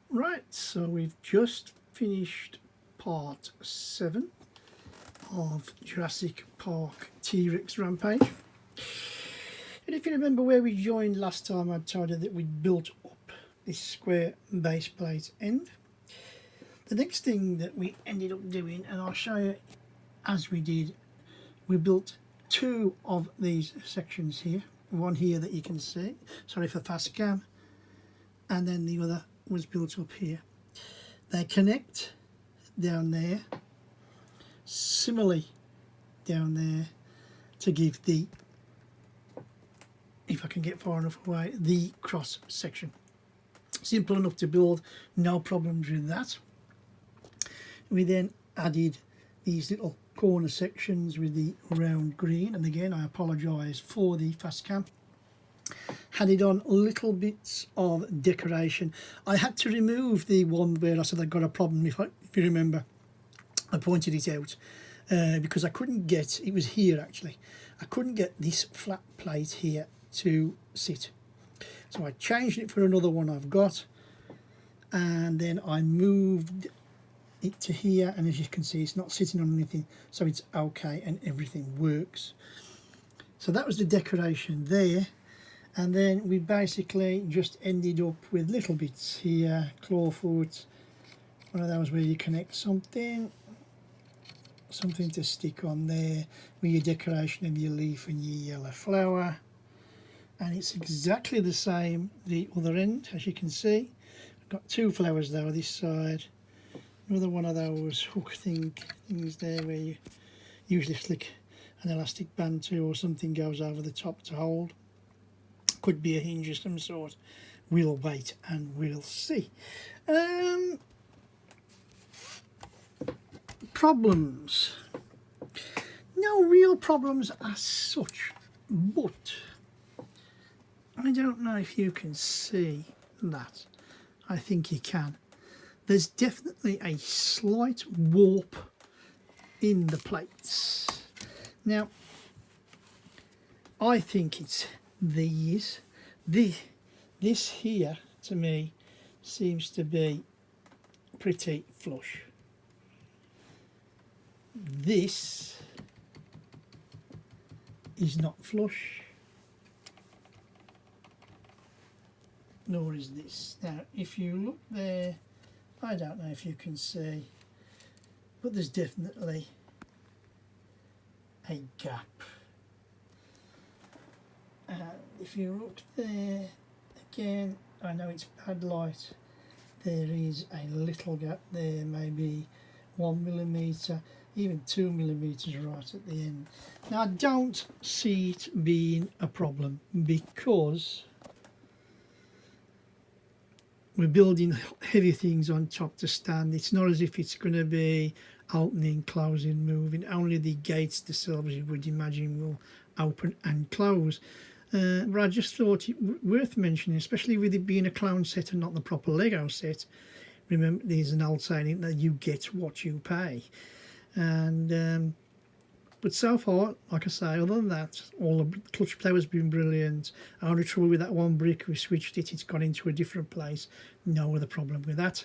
Right, so we've just finished part 7 of Jurassic Park T-Rex Rampage. And if you remember where we joined last time, I told you that we built up this square base plate end. The next thing that we ended up doing, and I'll show you as we did, we built 2 of these sections here. One here that you can see, sorry for fast cam, and then the other was built up here. They connect down there, similarly down there, to give the, if I can get far enough away, the cross section. Simple enough to build, no problems with that. We then added these little corner sections with the round green, and again I apologise for the fast cam. Had it on little bits of decoration. I had to remove the one where I said I got a problem, if you remember. I pointed it out because I couldn't get, it was here actually, I couldn't get this flat plate here to sit. So I changed it for another one I've got, and then I moved it to here, and as you can see it's not sitting on anything, so it's okay and everything works. So that was the decoration there, and then we basically just ended up with little bits here, clawfoot, one of those where you connect something to stick on there with your decoration of your leaf and your yellow flower. And it's exactly the same the other end, as you can see. I've got 2 flowers there this side. Another one of those hook things there where you usually flick an elastic band to, or something goes over the top to hold. Could be a hinge of some sort. We'll wait and we'll see. Problems. No real problems as such, but I don't know if you can see that. I think you can. There's definitely a slight warp in the plates. Now, I think it's these. This here, to me, seems to be pretty flush. This is not flush, nor is this. Now, if you look there, I don't know if you can see, but there's definitely a gap. If you look there, again, I know it's bad light, there is a little gap there, maybe 1 millimetre, even 2 millimetres right at the end. Now I don't see it being a problem because we're building heavy things on top to stand. It's not as if it's going to be opening, closing, moving. Only the gates themselves, you would imagine, will open and close. But I just thought it worth mentioning, especially with it being a clown set and not the proper Lego set. Remember, there's an old saying that you get what you pay. And but so far, like I say, other than that, all the clutch play has been brilliant. Only trouble with that one brick, we switched it, it's gone into a different place. No other problem with that.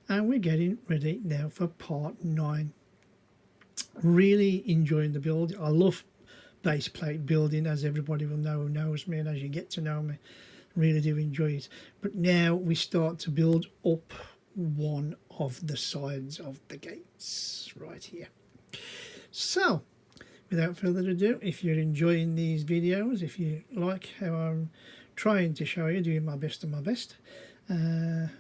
And we're getting ready now for part 9. Really enjoying the build. I love base plate building, as everybody will know who knows me, and as you get to know me, really do enjoy it. But now we start to build up one of the sides of the gates right here. So without further ado, if you're enjoying these videos, if you like how I'm trying to show you, doing my best and my best, then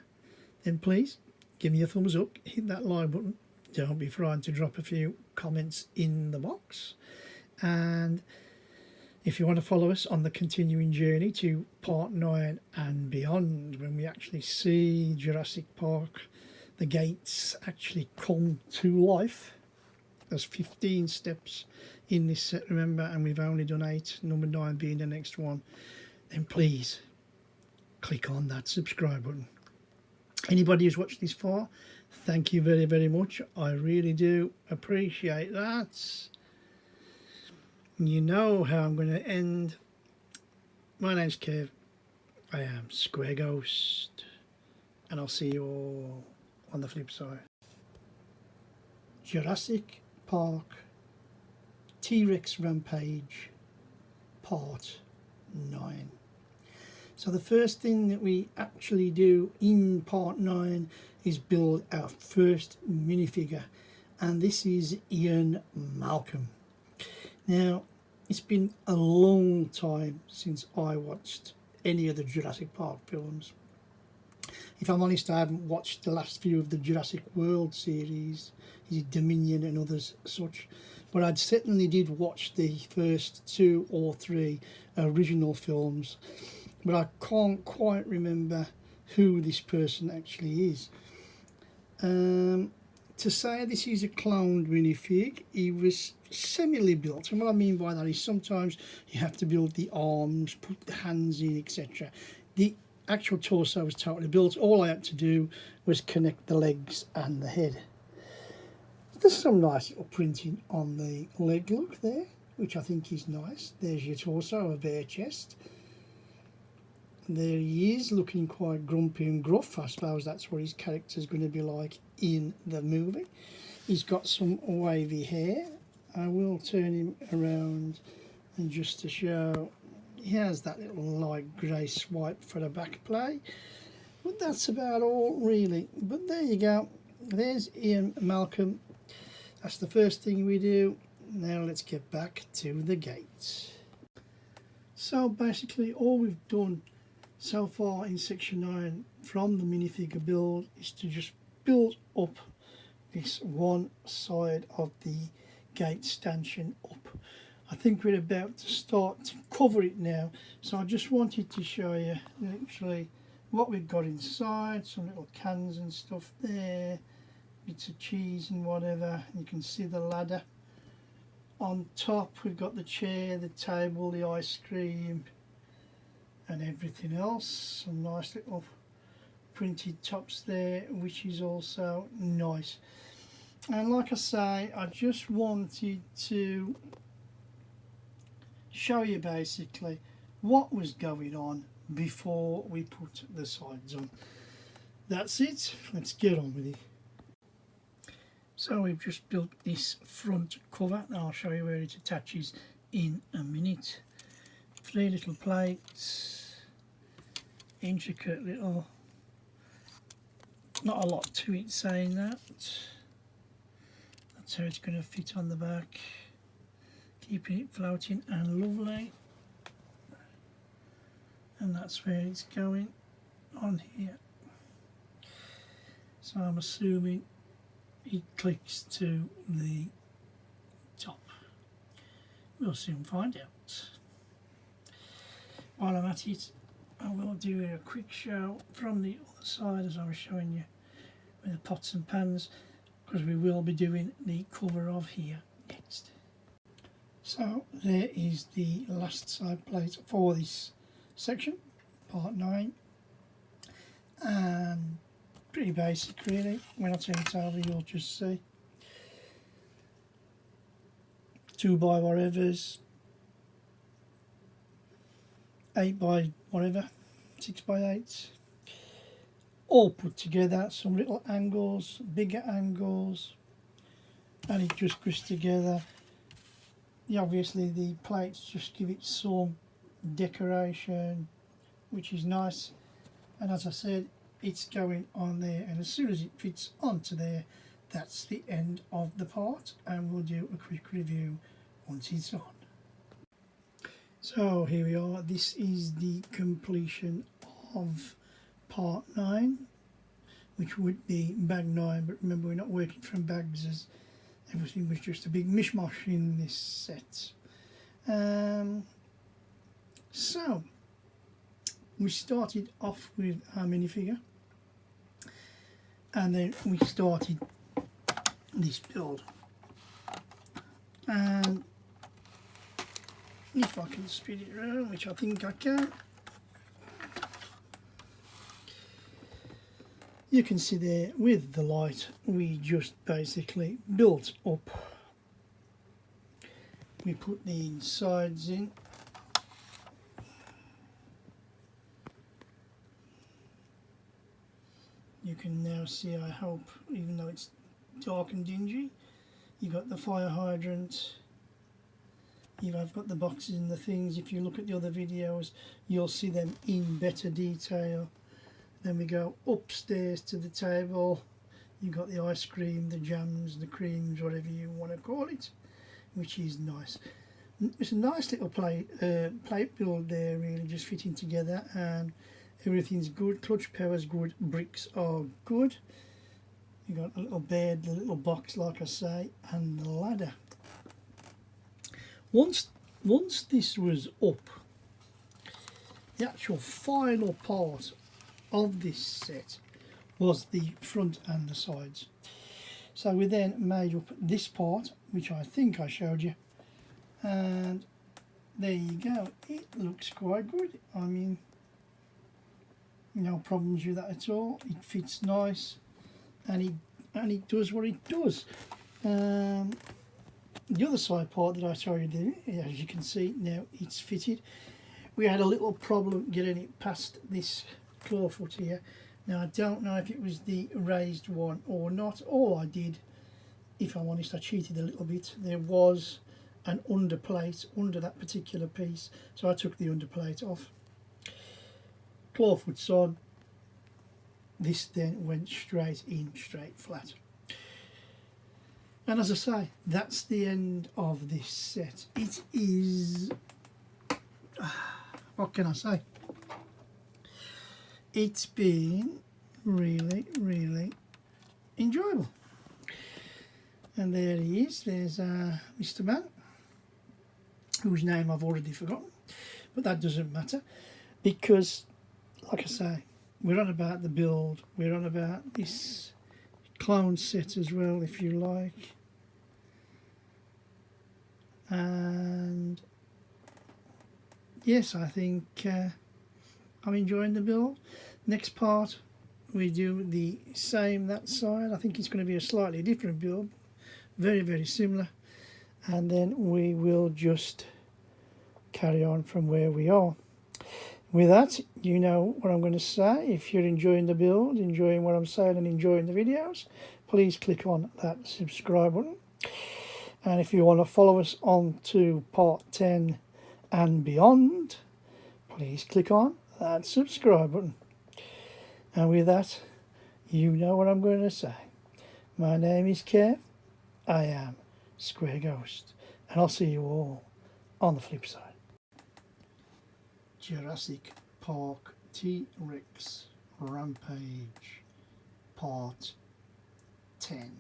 please give me a thumbs up, hit that like button. Don't be frightened to drop a few comments in the box. And if you want to follow us on the continuing journey to part 9 and beyond, when we actually see Jurassic Park, the gates actually come to life. There's 15 steps in this set, remember, and we've only done 8, number 9 being the next one. Then please click on that subscribe button. Anybody who's watched this far, thank you very, very much. I really do appreciate that. You know how I'm going to end. My name's Kev. I am Square Ghost, and I'll see you all on the flip side. Jurassic Park T-Rex Rampage Part 9. So the first thing that we actually do in Part 9 is build our first minifigure, and this is Ian Malcolm. Now, it's been a long time since I watched any of the Jurassic Park films. If I'm honest, I haven't watched the last few of the Jurassic World series, Dominion and others such, but I certainly did watch the first 2 or 3 original films, but I can't quite remember who this person actually is. To say this is a cloned minifig, he was semi built, and what I mean by that is sometimes you have to build the arms, put the hands in, etc. The actual torso was totally built. All I had to do was connect the legs and the head. There's some nice little printing on the leg look there, which I think is nice. There's your torso, a bare chest. There he is, looking quite grumpy and gruff. I suppose that's what his character's going to be like in the movie. He's got some wavy hair. I will turn him around, and just to show, he has that little light grey swipe for the back play. But that's about all, really. But there you go. There's Ian Malcolm. That's the first thing we do. Now let's get back to the gates. So basically all we've done so far in section 9 from the minifigure build is to just build up this one side of the gate stanchion up. I think we're about to start to cover it now, so I just wanted to show you literally what we've got inside. Some little cans and stuff there, bits of cheese and whatever. You can see the ladder. On top we've got the chair, the table, the ice cream and everything else. Some nice little printed tops there, which is also nice. And like I say, I just wanted to show you basically what was going on before we put the sides on. That's it, let's get on with it. So we've just built this front cover, and I'll show you where it attaches in a minute. 3 little plates, intricate little, not a lot to it saying that. That's how it's going to fit on the back, keeping it floating and lovely. And that's where it's going on here. So I'm assuming it clicks to the top. We'll soon find out. While I'm at it, I will do a quick show from the other side, as I was showing you with the pots and pans, because we will be doing the cover of here next. So there is the last side plate for this section, part 9, and pretty basic really. When I turn it over you'll just see 2 by whatevers, 8 by whatever, 6 by 8, all put together, some little angles, bigger angles, and it just goes together. Obviously the plates just give it some decoration, which is nice, and as I said, it's going on there, and as soon as it fits onto there, that's the end of the part, and we'll do a quick review once it's on. So here we are, this is the completion of part 9, which would be bag 9, but remember we're not working from bags, as everything was just a big mishmash in this set. So we started off with our minifigure, and then we started this build, and if I can spin it around, which I think I can, you can see there with the light we just basically built up. We put the sides in, you can now see, I hope, even though it's dark and dingy, you got the fire hydrant, I've got the boxes and the things. If you look at the other videos you'll see them in better detail. Then we go upstairs to the table, you've got the ice cream, the jams, the creams, whatever you want to call it, which is nice. It's a nice little plate build there, really just fitting together, and everything's good. Clutch power's good, bricks are good. You got a little bed, the little box like I say, and the ladder. Once this was up, the actual final part of this set was the front and the sides. So we then made up this part, which I think I showed you, and there you go. It looks quite good. I mean, no problems with that at all. It fits nice, and it does what it does. The other side part that I showed you there, as you can see now, it's fitted. We had a little problem getting it past this clawfoot here. Now I don't know if it was the raised one or not. All I did, if I'm honest, I cheated a little bit. There was an underplate under that particular piece, so I took the underplate off. Clawfoot's on. This then went straight in, straight flat. And as I say, that's the end of this set. It is, what can I say? It's been really, really enjoyable. And there he is, there's Mr. Man, whose name I've already forgotten, but that doesn't matter, because, like I say, we're on about the build, we're on about this clone set as well, if you like. And yes, I think I'm enjoying the build. Next part we do the same that side. I think it's going to be a slightly different build, very, very similar, and then we will just carry on from where we are. With that, you know what I'm going to say. If you're enjoying the build, enjoying what I'm saying and enjoying the videos, please click on that subscribe button. And if you want to follow us on to part 10 and beyond, please click on that subscribe button. And with that, you know what I'm going to say. My name is Kev. I am Square Ghost. And I'll see you all on the flip side. Jurassic Park T-Rex Rampage Part 10.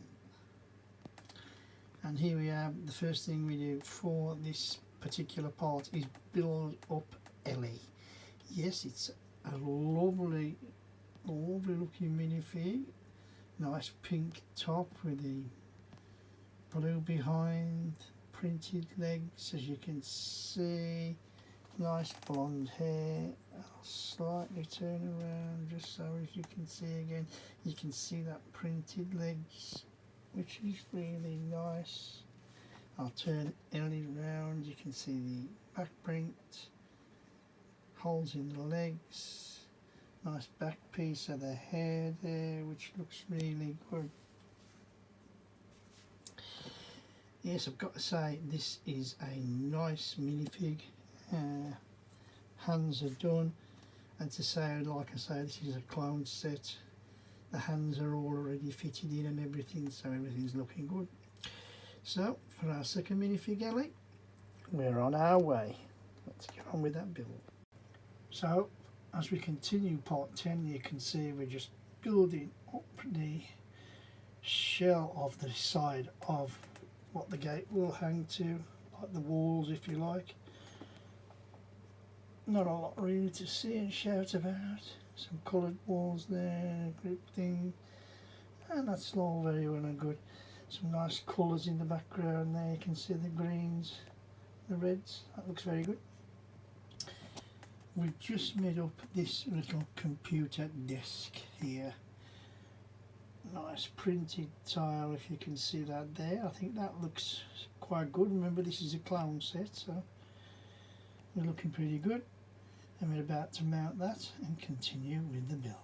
And here we have the first thing we do for this particular part is build up Ellie. Yes, it's a lovely looking minifig. Nice pink top with the blue behind, printed legs, as you can see. Nice blonde hair. I'll slightly turn around just so as you can see again. You can see that printed legs, which is really nice. I'll turn Ellie round. You can see the back print, holes in the legs, nice back piece of the hair there, which looks really good. Yes, I've got to say this is a nice minifig. Hands are done, and to say, like I say, this is a clone set. The hands are all already fitted in and everything, so everything's looking good. So for our second minifig, Ellie, we're on our way. Let's get on with that build. So as we continue part 10, you can see we're just building up the shell of the side of what the gate will hang to, like the walls if you like. Not a lot really to see and shout about. Some coloured walls there, grip thing, and that's all very well and good. Some nice colours in the background there, you can see the greens, the reds, that looks very good. We've just made up this little computer desk here. Nice printed tile, if you can see that there. I think that looks quite good. Remember, this is a clown set, so we're looking pretty good. And we're about to mount that and continue with the build.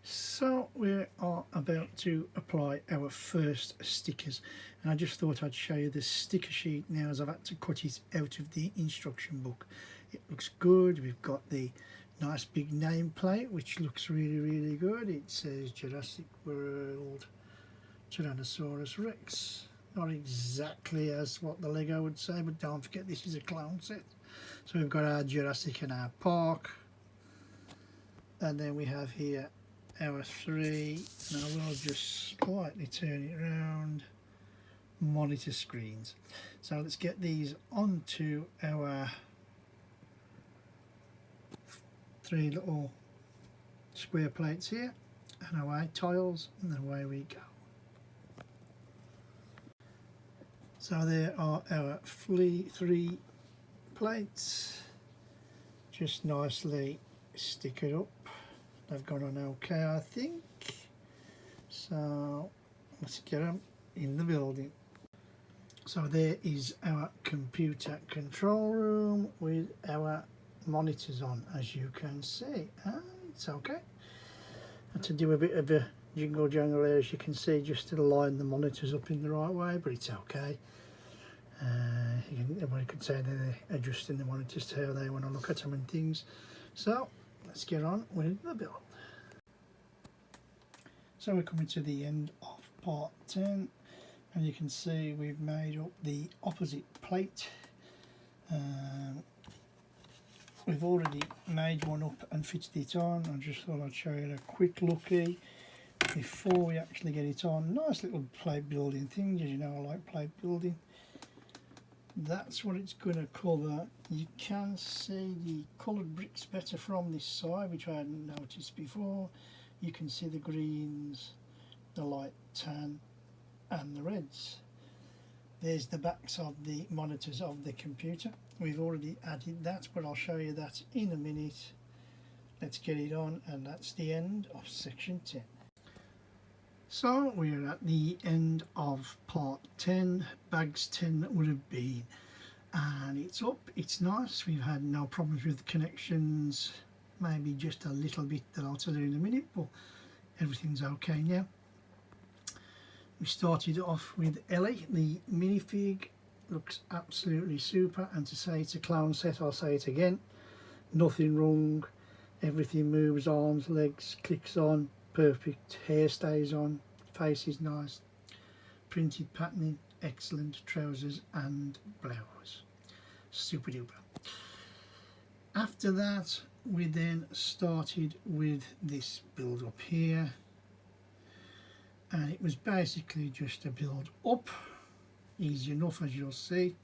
So we are about to apply our first stickers, and I just thought I'd show you the sticker sheet now, as I've had to cut it out of the instruction book. It looks good. We've got the nice big nameplate, which looks really good. It says Jurassic World Tyrannosaurus Rex. Not exactly as what the Lego would say, but don't forget this is a clown set. So we've got our Jurassic and our park, and then we have here our 3, and I will just slightly turn it around, monitor screens. So let's get these onto our 3 little square plates here, and away tiles, and away we go. So there are our 3 plates, just nicely stickered up. They've gone on okay, I think. So let's get them in the building. So there is our computer control room with our monitors on, as you can see. It's okay. Had to do a bit of a jingle jangle there, as you can see, just to line the monitors up in the right way, but it's okay. Everybody could say they're adjusting the monitors to how they want to look at them and things. So let's get on with the build. So we're coming to the end of part 10, and you can see we've made up the opposite plate. We've already made one up and fitted it on. I just thought I'd show you a quick looky before we actually get it on. Nice little plate building thing, as you know I like plate building. That's what it's going to cover. You can see the coloured bricks better from this side, which I hadn't noticed before. You can see the greens, the light tan and the reds. There's the backs of the monitors of the computer. We've already added that, but I'll show you that in a minute. Let's get it on, and that's the end of section 10. So we're at the end of part 10, bags 10 would have been, and it's up, it's nice. We've had no problems with connections, maybe just a little bit that I'll tell you in a minute, but everything's okay now. We started off with Ellie, the minifig. Looks absolutely super, and to say it's a clown set, I'll say it again, nothing wrong, everything moves, arms, legs, clicks on, perfect, hair stays on, face is nice, printed patterning, excellent, trousers and blouse, super duper. After that we then started with this build up here, and it was basically just a build up, easy enough, as you'll see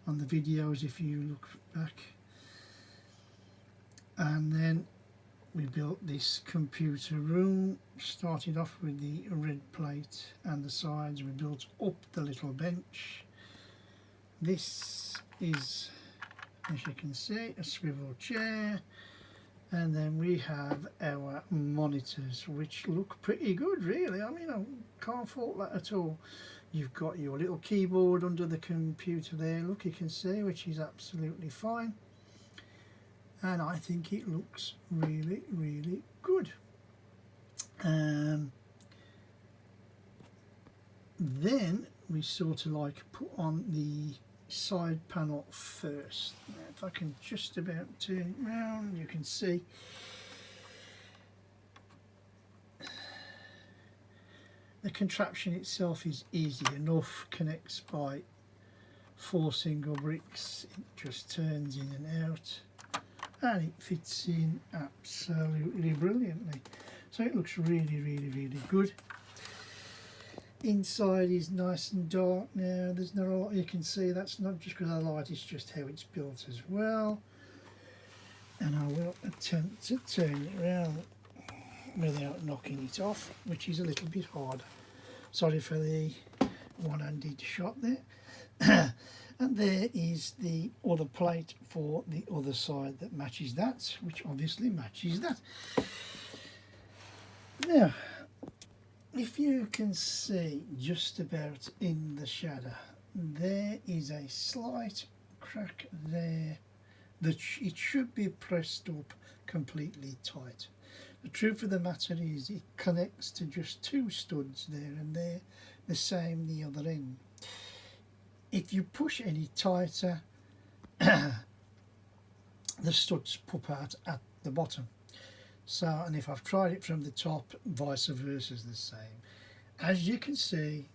on the videos if you look back. And then we built this computer room. Started off with the red plate and the sides. We built up the little bench. This is, as you can see, a swivel chair, and then we have our monitors, which look pretty good really. I mean, I can't fault that at all. You've got your little keyboard under the computer there, look, you can see, which is absolutely fine, and I think it looks really, really good. Then we sort of like put on the side panel first. Now, if I can just about turn it round, you can see the contraption itself is easy enough, connects by 4 single bricks, it just turns in and out, and it fits in absolutely brilliantly. So it looks really, really, really good. Inside is nice and dark now. There's not a lot you can see. That's not just because of the light, it's just how it's built as well. And I will attempt to turn it around without knocking it off, which is a little bit hard. Sorry for the one-handed shot there. And there is the other plate for the other side that matches that, which obviously matches that. Now, if you can see just about in the shadow, there is a slight crack there that it should be pressed up completely tight. The truth of the matter is it connects to just 2 studs there, and they're the same the other end. If you push any tighter, the studs pop out at the bottom. So, and if I've tried it from the top, vice versa is the same. As you can see,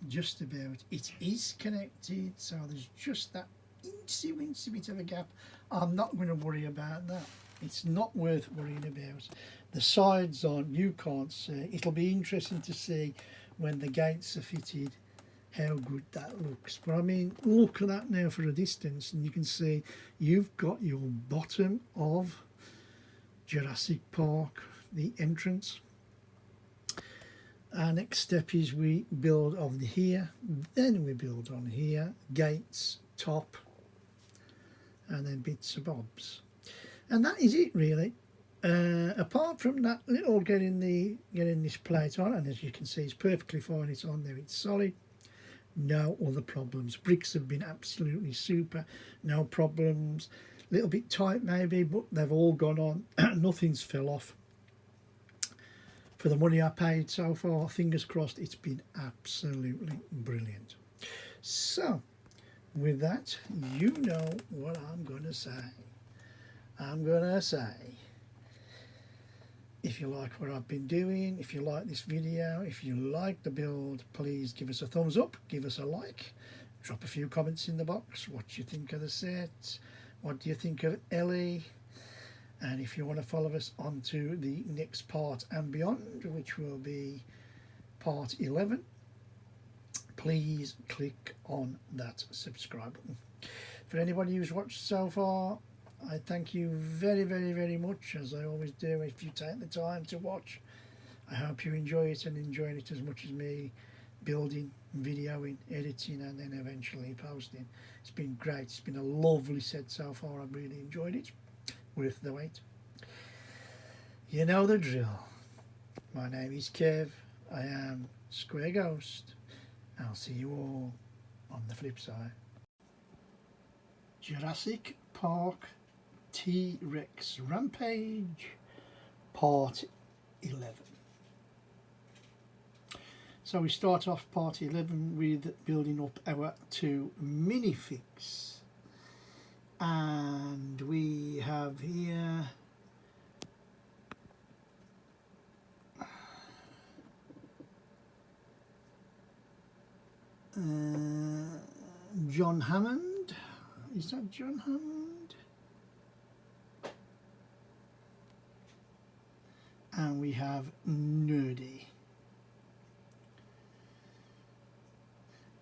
just about, it is connected, so there's just that incy bit of a gap. I'm not going to worry about that. It's not worth worrying about. The sides on, you can't see. It'll be interesting to see when the gates are fitted how good that looks. But I mean, look at that now for a distance, and you can see you've got your bottom of Jurassic Park, the entrance. Our next step is we build on here, then we build on here, gates, top, and then bits and bobs. And that is it really. Apart from that little getting this plate on, and as you can see it's perfectly fine, it's on there, it's solid. No other problems. Bricks have been absolutely super, no problems. Little bit tight maybe, but they've all gone on. Nothing's fell off. For the money I paid so far, fingers crossed, it's been absolutely brilliant. So with that, you know what I'm going to say. I'm going to say, if you like what I've been doing, if you like this video, if you like the build, please give us a thumbs up, give us a like, drop a few comments in the box. What do you think of the set? What do you think of Ellie? And if you want to follow us on to the next part and beyond, which will be part 11, please click on that subscribe button. For anybody who's watched so far, I thank you very, very, very much, as I always do, if you take the time to watch. I hope you enjoy it and enjoy it as much as me, building, videoing, editing, and then eventually posting. It's been great. It's been a lovely set so far. I've really enjoyed it. Worth the wait. You know the drill. My name is Kev. I am Square Ghost. I'll see you all on the flip side. Jurassic Park T-Rex Rampage Part 11. So we start off Part 11 with building up our 2 minifigs. And we have here John Hammond. Is that John Hammond? And we have Nerdy.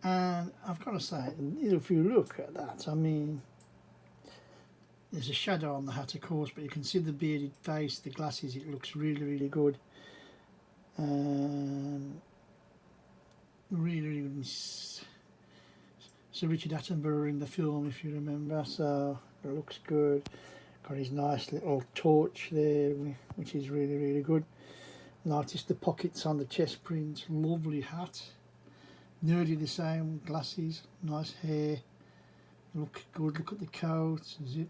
And I've got to say, if you look at that, I mean, there's a shadow on the hat of course, but you can see the bearded face, the glasses. It looks really, really good. Really, really good. So Richard Attenborough in the film, if you remember, so it looks good. Got his nice little torch there, which is really, really good. Notice the pockets on the chest print. Lovely hat. Nearly the same, glasses, nice hair. Look good. Look at the coat, zip.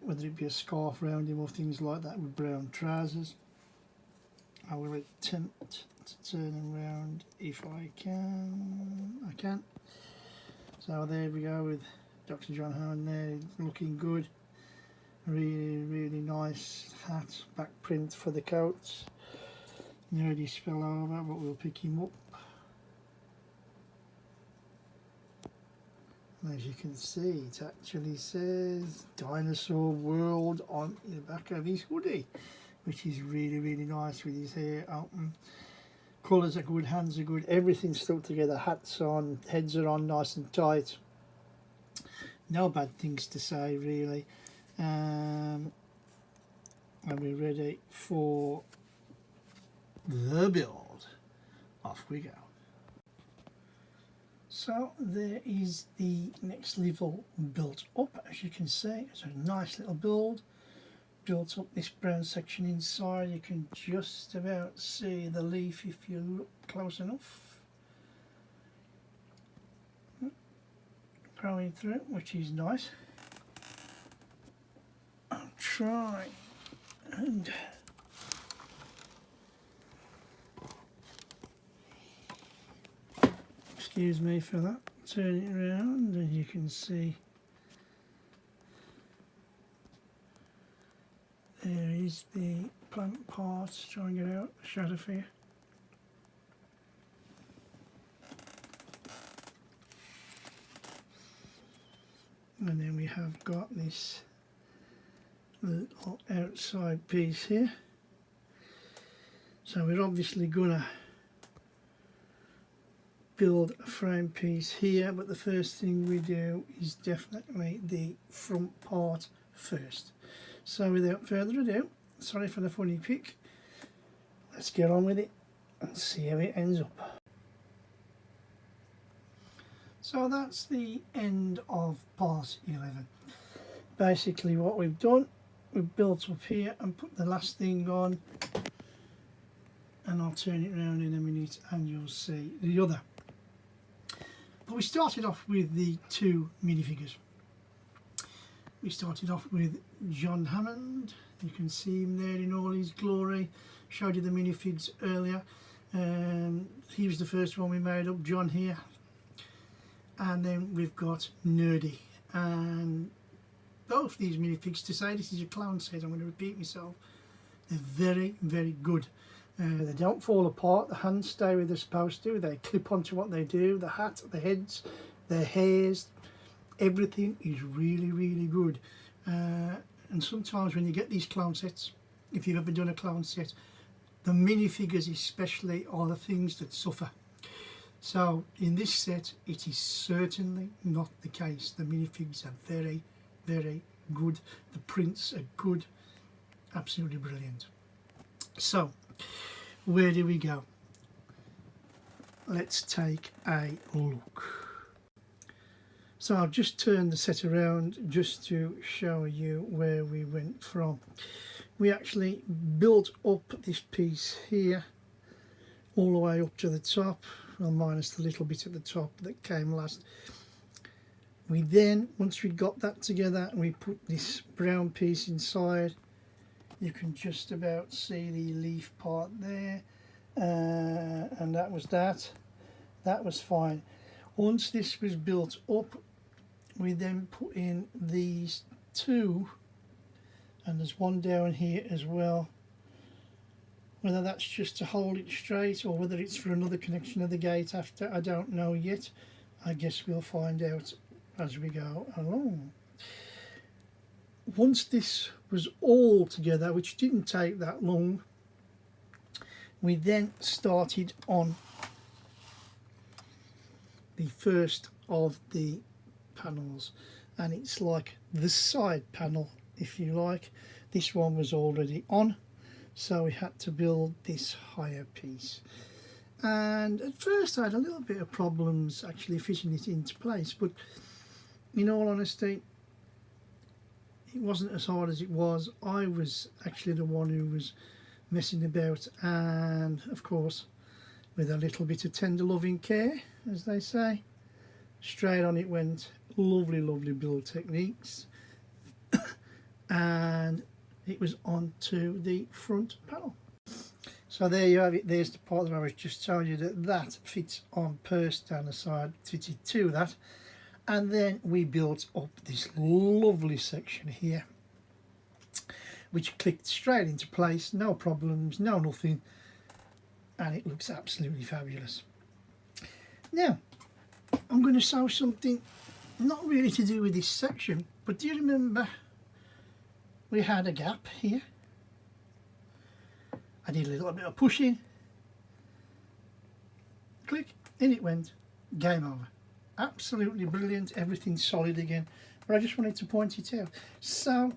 Whether it be a scarf around him or things like that with brown trousers. I will attempt to turn him around if I can. I can. So there we go with Dr. John Howard there, looking good. Really, really nice hat, back print for the coats. Nearly spill over, but we'll pick him up. And as you can see, it actually says Dinosaur World on the back of his hoodie, which is really, really nice with his hair open. Colours are good, hands are good, everything's stuck together. Hats on, heads are on nice and tight. No bad things to say really. And we're ready for the build. Off we go. So there is the next level built up. As you can see, it's a nice little build. Built up this brown section inside. You can just about see the leaf if you look close enough. Growing through, which is nice. I'll try and excuse me for that. Turn it around and you can see there is the plant part. Try and get out the shadow for you. And then we have got this little outside piece here. So we're obviously gonna build a frame piece here, but the first thing we do is definitely the front part first. So without further ado, sorry for the funny pick, let's get on with it and see how it ends up. So that's the end of part 11. Basically what we've done, we've built up here and put the last thing on, and I'll turn it around in a minute and you'll see the other. But we started off with the two minifigures. We started off with John Hammond. You can see him there in all his glory. Showed you the minifigs earlier. He was the first one we made up, John here. And then we've got Nerdy. And both these minifigs, to say this is a clown set, I'm going to repeat myself, they're very, very good. They don't fall apart, the hands stay where they're supposed to, they clip onto what they do, the hat, the heads, their hairs, everything is really, really good. And sometimes when you get these clown sets, if you've ever done a clown set, the minifigures especially are the things that suffer. So in this set it is certainly not the case. The minifigs are very, very good, the prints are good, absolutely brilliant. So where do we go? Let's take a look. So I've just turned the set around just to show you where we went from. We actually built up this piece here all the way up to the top, well minus the little bit at the top that came last. We then, once we got that together, we put this brown piece inside. You can just about see the leaf part there, and that was that. That was fine. Once this was built up, we then put in these two, and there's one down here as well. Whether that's just to hold it straight or whether it's for another connection of the gate after, I don't know yet. I guess we'll find out as we go along. Once this was all together, which didn't take that long, we then started on the first of the panels. and it's like the side panel, if you like. This one was already on, so we had to build this higher piece. And at first I had a little bit of problems actually fitting it into place, but in all honesty it wasn't as hard as it was. I was actually the one who was messing about, and of course with a little bit of tender loving care, as they say, straight on it went. Lovely, lovely build techniques. And it was onto the front panel. So there you have it. There's the part that I was just telling you that fits on purse down the side, fitted to that. And then we built up this lovely section here, which clicked straight into place, no problems, no nothing, and it looks absolutely fabulous. Now I'm going to show something not really to do with this section, but do you remember we had a gap here? I did a little bit of pushing, click, in it went, game over. Absolutely brilliant, everything's solid again, but I just wanted to point it out. So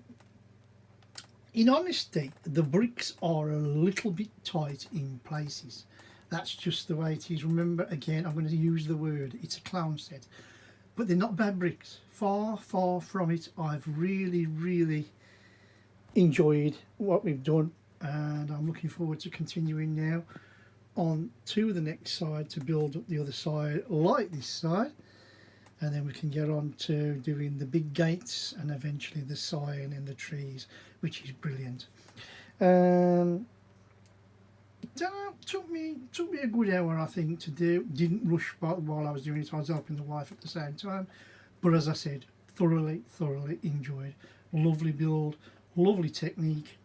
in honesty, the bricks are a little bit tight in places. That's just the way it is. Remember, again, I'm going to use the word, it's a clown set, but they're not bad bricks, far from it. I've really enjoyed what we've done, and I'm looking forward to continuing now on to the next side to build up the other side like this side, and then we can get on to doing the big gates and eventually the sign and the trees, which is brilliant. Took me a good hour, I think, to do. Didn't rush while I was doing it. I was helping the wife at the same time, but as I said, thoroughly enjoyed. Lovely build, lovely technique.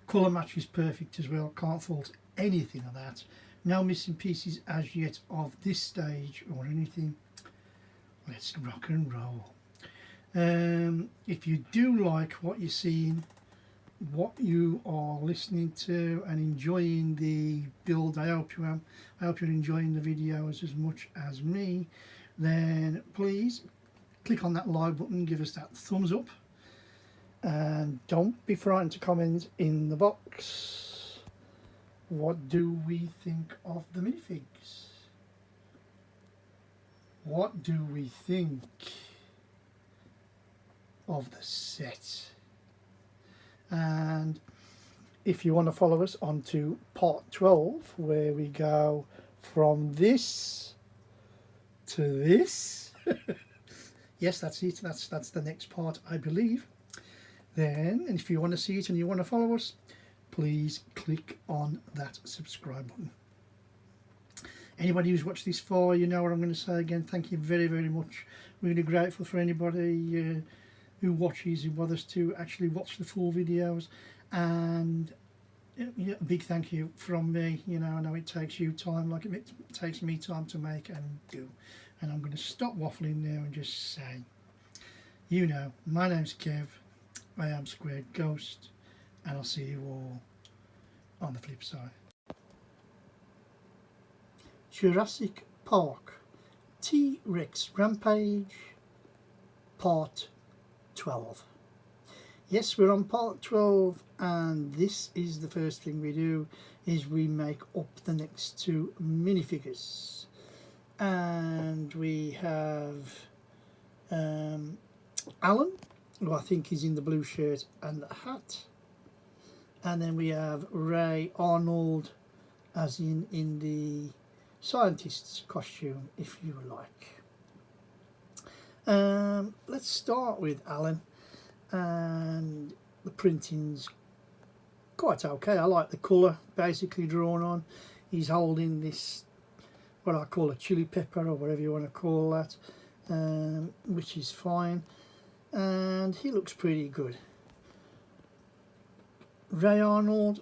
Colour match is perfect as well, can't fault anything of that. No missing pieces as yet of this stage or anything. Let's rock and roll. If you do like what you're seeing, what you are listening to and enjoying the build, I hope you are. I hope you're enjoying the videos as much as me. Then please click on that like button, give us that thumbs up, and don't be frightened to comment in the box. What do we think of the minifigs? What do we think of the set? And if you want to follow us on to part 12, where we go from this to this, yes, that's it, that's the next part, I believe. Then, and if you want to see it and you want to follow us, please click on that subscribe button. Anybody who's watched this far, you know what I'm going to say again. Thank you very much. Really grateful for anybody who watches, who bothers to actually watch the full videos, and a big thank you from me. You know, I know it takes you time, like it takes me time to make and do. And I'm going to stop waffling now and just say, you know, my name's Kev, I am Squared Ghost, and I'll see you all on the flip side. Jurassic Park T-Rex Rampage Part 12. Yes, we're on part 12, and this is the first thing we do, is we make up the next two minifigures. And we have Alan, who I think is in the blue shirt and the hat, and then we have Ray Arnold, as in the scientist's costume, if you like. Let's start with Alan, and the printing's quite okay. I like the colour basically drawn on. He's holding this, what I call a chili pepper, or whatever you want to call that, which is fine, and he looks pretty good. Ray Arnold,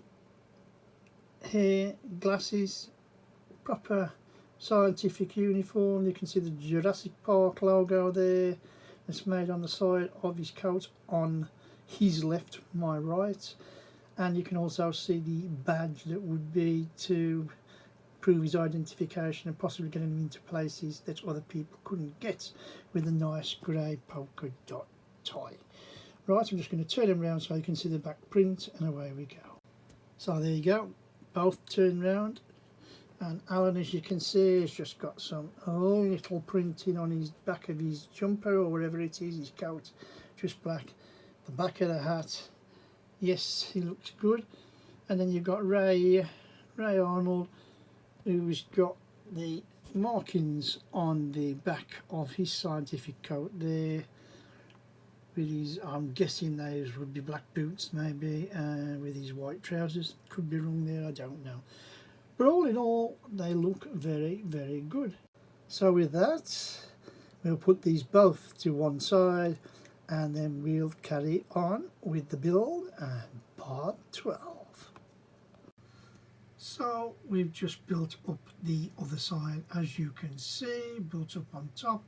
hair, glasses, proper scientific uniform. You can see the Jurassic Park logo there. It's made on the side of his coat on his left, my right, and you can also see the badge that would be to prove his identification and possibly getting him into places that other people couldn't get with a nice grey polka dot tie. Right, I'm just going to turn him around so you can see the back print, and away we go. So there you go, both turned round, and Alan, as you can see, has just got some little printing on his back of his jumper or whatever it is, his coat, just black. The back of the hat, yes, he looks good. And then you've got Ray here, Ray Arnold, who's got the markings on the back of his scientific coat there, with his, I'm guessing those would be black boots maybe, with his white trousers. Could be wrong there, I don't know. But all in all, they look very, very good. So with that, we'll put these both to one side, and then we'll carry on with the build and part 12. So we've just built up the other side, as you can see, built up on top.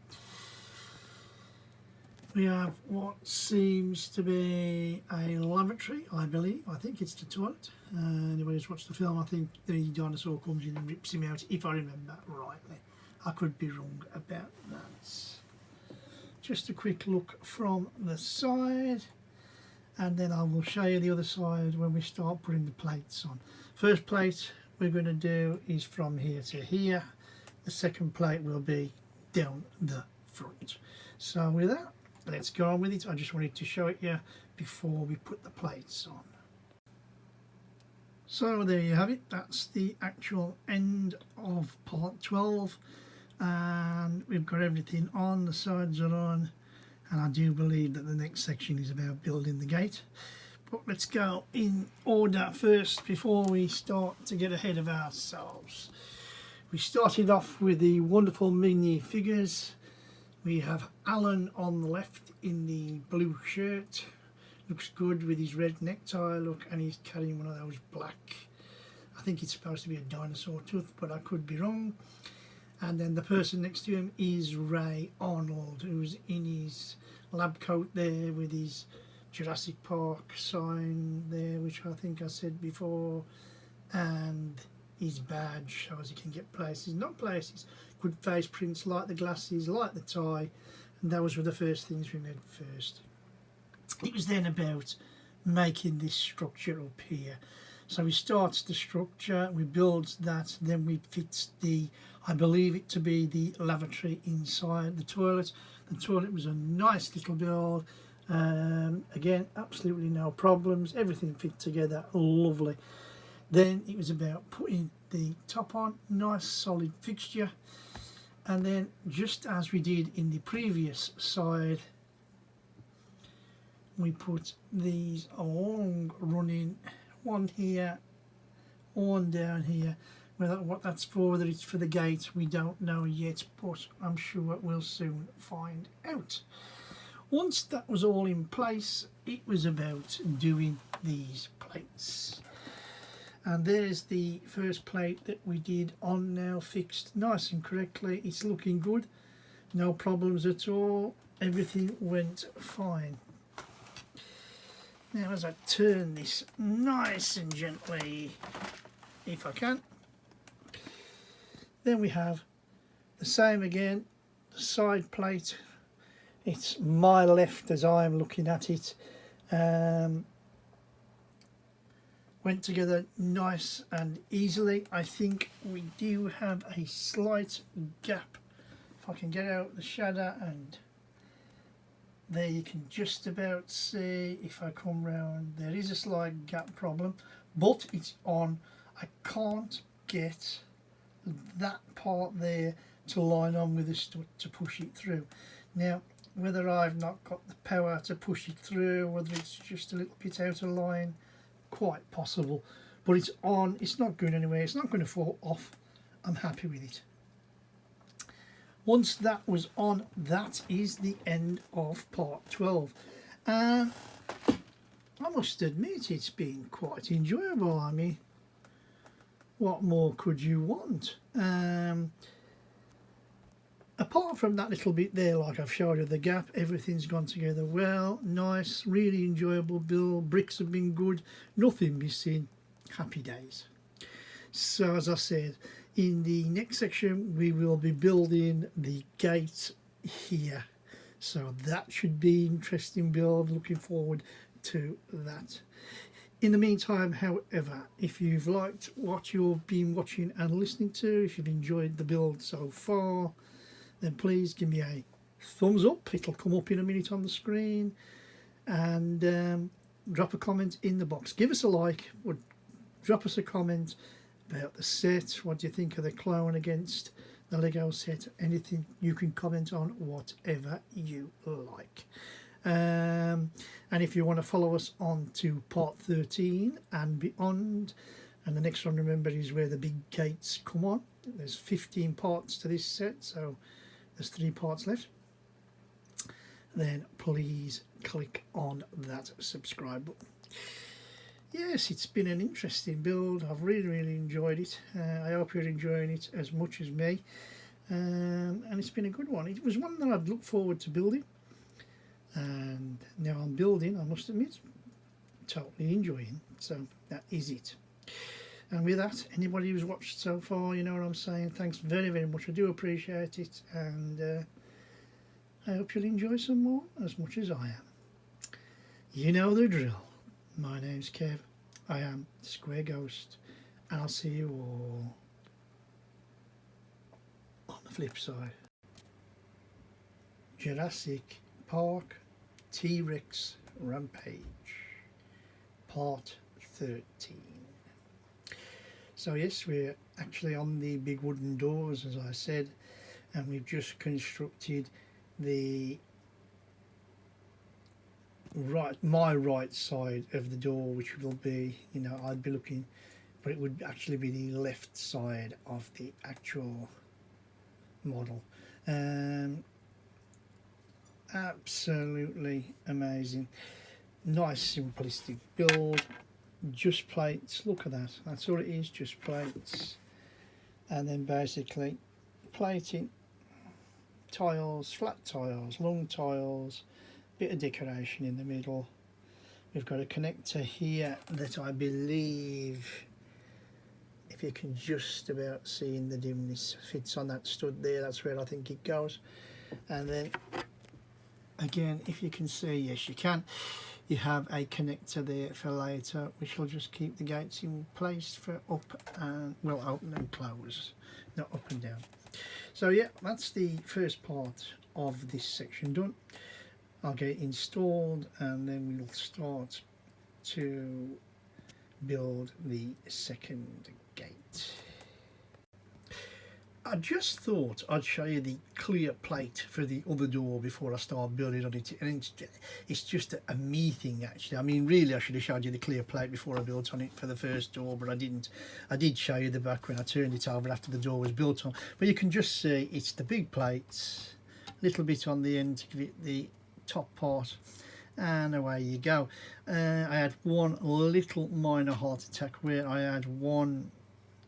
We have what seems to be a lavatory, I believe. I think it's the toilet. Anybody who's watched the film, I think the dinosaur comes in and rips him out, if I remember rightly. I could be wrong about that. Just a quick look from the side, and then I will show you the other side when we start putting the plates on. First plate we're going to do is from here to here. The second plate will be down the front. So with that, let's go on with it. I just wanted to show it you before we put the plates on. So there you have it. That's the actual end of part 12, and we've got everything on, the sides are on, and I do believe that the next section is about building the gate. But let's go in order first before we start to get ahead of ourselves. We started off with the wonderful mini figures. We have Alan on the left in the blue shirt. Looks good with his red necktie, look, and he's carrying one of those black, I think it's supposed to be a dinosaur tooth, but I could be wrong. And then the person next to him is Ray Arnold, who's in his lab coat there with his Jurassic Park sign there, which I think I said before, and his badge shows he can get places, not places, good face prints like the glasses, like the tie, and those were the first things we made first. It was then about making this structure up here. So we start the structure, we build that, then we fit the, I believe it to be the lavatory inside the toilet. The toilet was a nice little build. Again, absolutely no problems, everything fit together lovely. Then it was about putting the top on, nice solid fixture, and then just as we did in the previous side, we put these long running, one here, one down here. Whether what that's for, whether it's for the gate, we don't know yet, but I'm sure we'll soon find out. Once that was all in place, it was about doing these plates. And there's the first plate that we did on now, fixed nice and correctly. It's looking good, no problems at all, everything went fine. Now as I turn this nice and gently, if I can, then we have the same again, the side plate. It's my left as I'm looking at it. Went together nice and easily. I think we do have a slight gap. If I can get out the shadow, and there you can just about see, if I come round, there is a slight gap problem, but it's on. I can't get that part there to line on with the stud to push it through. Now, whether I've not got the power to push it through, whether it's just a little bit out of line, quite possible, but it's on. It's not going anywhere, it's not going to fall off. I'm happy with it. Once that was on, that is the end of part 12, and I must admit it's been quite enjoyable. I mean, what more could you want? Apart from that little bit there, like I've showed you, the gap, everything's gone together well, nice, really enjoyable build. Bricks have been good, nothing missing, happy days. So as I said, In the next section we will be building the gate here, so that should be interesting build. Looking forward to that. In the meantime, however, if you've liked what you've been watching and listening to, if you've enjoyed the build so far, then please give me a thumbs up. It'll come up in a minute on the screen. And drop a comment in the box. Give us a like, or drop us a comment about the set. What do you think of the clone against the Lego set? Anything you can comment on, whatever you like. And if you want to follow us on to part 13 and beyond, and the next one, remember, is where the big gates come on. There's 15 parts to this set, so there's 3 parts left. Then please click on that subscribe button. Yes, it's been an interesting build. I've really enjoyed it. I hope you're enjoying it as much as me. And it's been a good one. It was one that I'd looked forward to building, and now I'm building, I must admit, totally enjoying. So that is it. And with that, anybody who's watched so far, you know what I'm saying. Thanks very much. I do appreciate it, and I hope you'll enjoy some more as much as I am. You know the drill. My name's Kev. I am Square Ghost, and I'll see you all on the flip side. Jurassic Park T-Rex Rampage, part 13. So yes, we're actually on the big wooden doors, as I said, and we've just constructed the my right side of the door, which will be, you know, I'd be looking, but it would actually be the left side of the actual model. Absolutely amazing. Nice simplistic build, just plates. Look at that, that's all it is, just plates, and then basically plating, tiles, flat tiles, long tiles, bit of decoration in the middle. We've got a connector here that I believe, if you can just about see in the dimness, fits on that stud there. That's where I think it goes. And then again, if you can see, yes you can, you have a connector there for later, which will just keep the gates in place for up and, well, open and close, not up and down. So yeah, that's the first part of this section done. I'll get it installed, and then we'll start to build the second gate. I just thought I'd show you the clear plate for the other door before I start building on it, and it's just a me thing actually. I mean, really I should have showed you the clear plate before I built on it for the first door, but I didn't. I did show you the back when I turned it over after the door was built on, but you can just see it's the big plates, a little bit on the end to give it the top part, and away you go. I had one little minor heart attack where I had one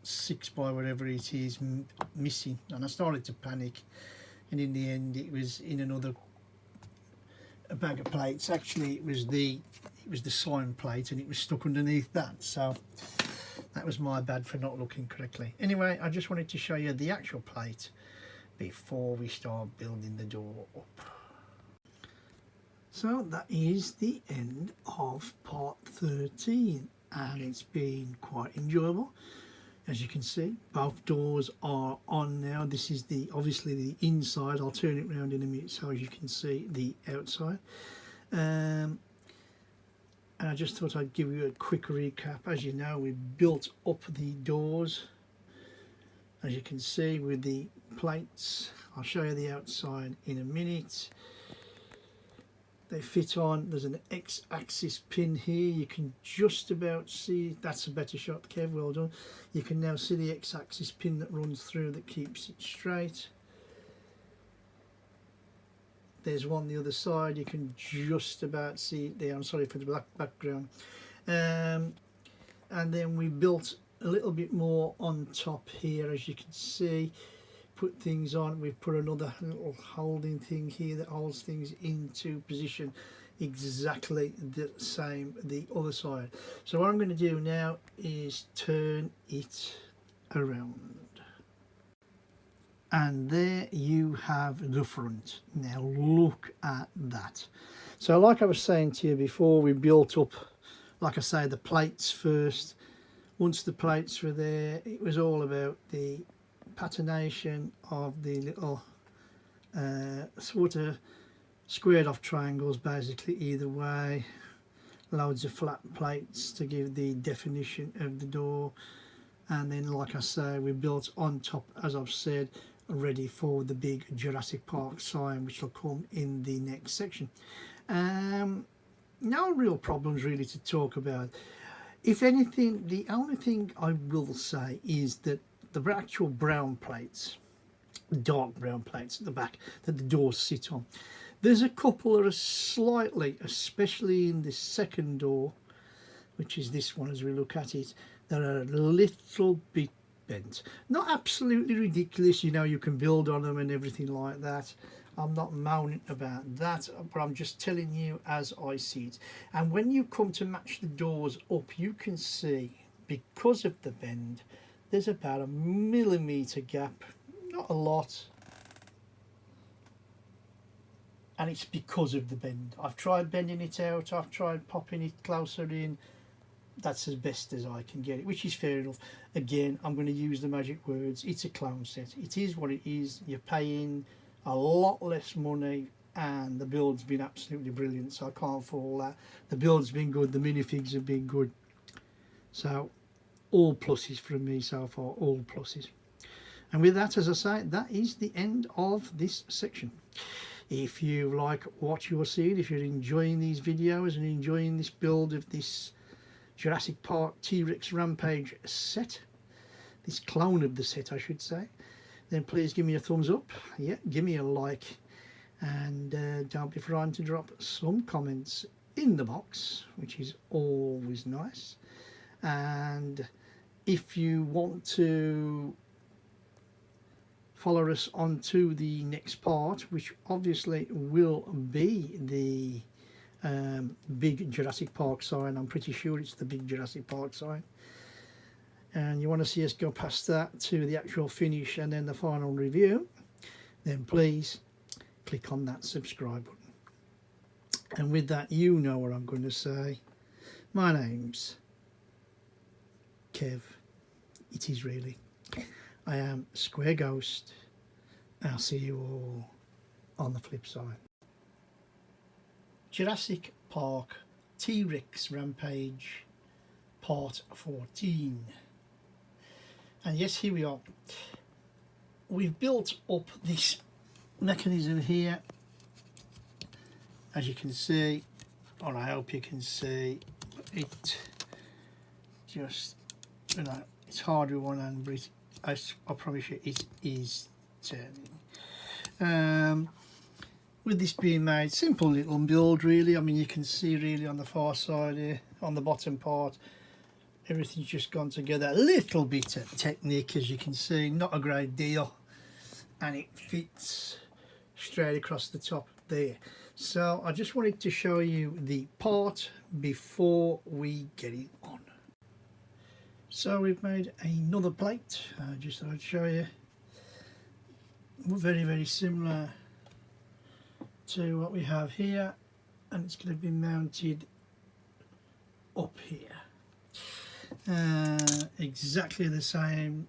6 by whatever it is missing, and I started to panic, and in the end it was in a bag of plates. Actually it was the sign plate, and it was stuck underneath that, so that was my bad for not looking correctly. Anyway, I just wanted to show you the actual plate before we start building the door up. So that is the end of part 13, and it's been quite enjoyable. As you can see, both doors are on now. This is obviously the inside. I'll turn it around in a minute so as you can see the outside. And I just thought I'd give you a quick recap. As you know, we built up the doors, as you can see, with the plates. I'll show you the outside in a minute. They fit on. There's an X-axis pin here. You can just about see, that's a better shot, Kev, well done. You can now see the X-axis pin that runs through that keeps it straight. There's one the other side, you can just about see it there. I'm sorry for the black background. And then we built a little bit more on top here, as you can see. Put things on, we've put another little holding thing here that holds things into position, exactly the same the other side. So what I'm going to do now is turn it around. And there you have the front. Now look at that. So like I was saying to you before, we built up, like I say, the plates first. Once the plates were there, it was all about the patination of the little sort of squared off triangles, basically either way. Loads of flat plates to give the definition of the door. And then, like I say, we built on top, as I've said, ready for the big Jurassic Park sign, which will come in the next section. No real problems really to talk about. If anything, the only thing I will say is that the actual brown plates, dark brown plates at the back that the doors sit on, there's a couple that are slightly, especially in the second door, which is this one as we look at it, that are a little bit bent. Not absolutely ridiculous, you know, you can build on them and everything like that. I'm not moaning about that, but I'm just telling you as I see it. And when you come to match the doors up, you can see, because of the bend, there's about a millimetre gap, not a lot, and it's because of the bend. I've tried bending it out, I've tried popping it closer in. That's as best as I can get it, which is fair enough. Again, I'm going to use the magic words. It's a clown set. It is what it is. You're paying a lot less money, and the build's been absolutely brilliant, so I can't fault that. The build's been good, the minifigs have been good. So, all pluses from me so far, all pluses. And with that, as I say, that is the end of this section. If you like what you're seeing, if you're enjoying these videos and enjoying this build of this Jurassic Park T-Rex Rampage set, this clone of the set I should say, then please give me a thumbs up, yeah, give me a like, and don't be frightened to drop some comments in the box, which is always nice. And if you want to follow us on to the next part, which obviously will be the big Jurassic Park sign, I'm pretty sure it's the big Jurassic Park sign, and you want to see us go past that to the actual finish and then the final review, then please click on that subscribe button. And with that, you know what I'm going to say. My name's Kev. It is really. I am Square Ghost. I'll see you all on the flip side. Jurassic Park T-Rex Rampage Part 14. And yes, here we are. We've built up this mechanism here, as you can see, or I hope you can see. It just, you know, it's hard with one hand, but I promise you it is turning. With this being made, simple little build really. I mean, you can see really on the far side here, on the bottom part, everything's just gone together. A little bit of technique, as you can see, not a great deal, and it fits straight across the top there. So I just wanted to show you the part before we get it on. So we've made another plate. Just thought I'd show you. Very, very similar to what we have here, and it's going to be mounted up here. Exactly the same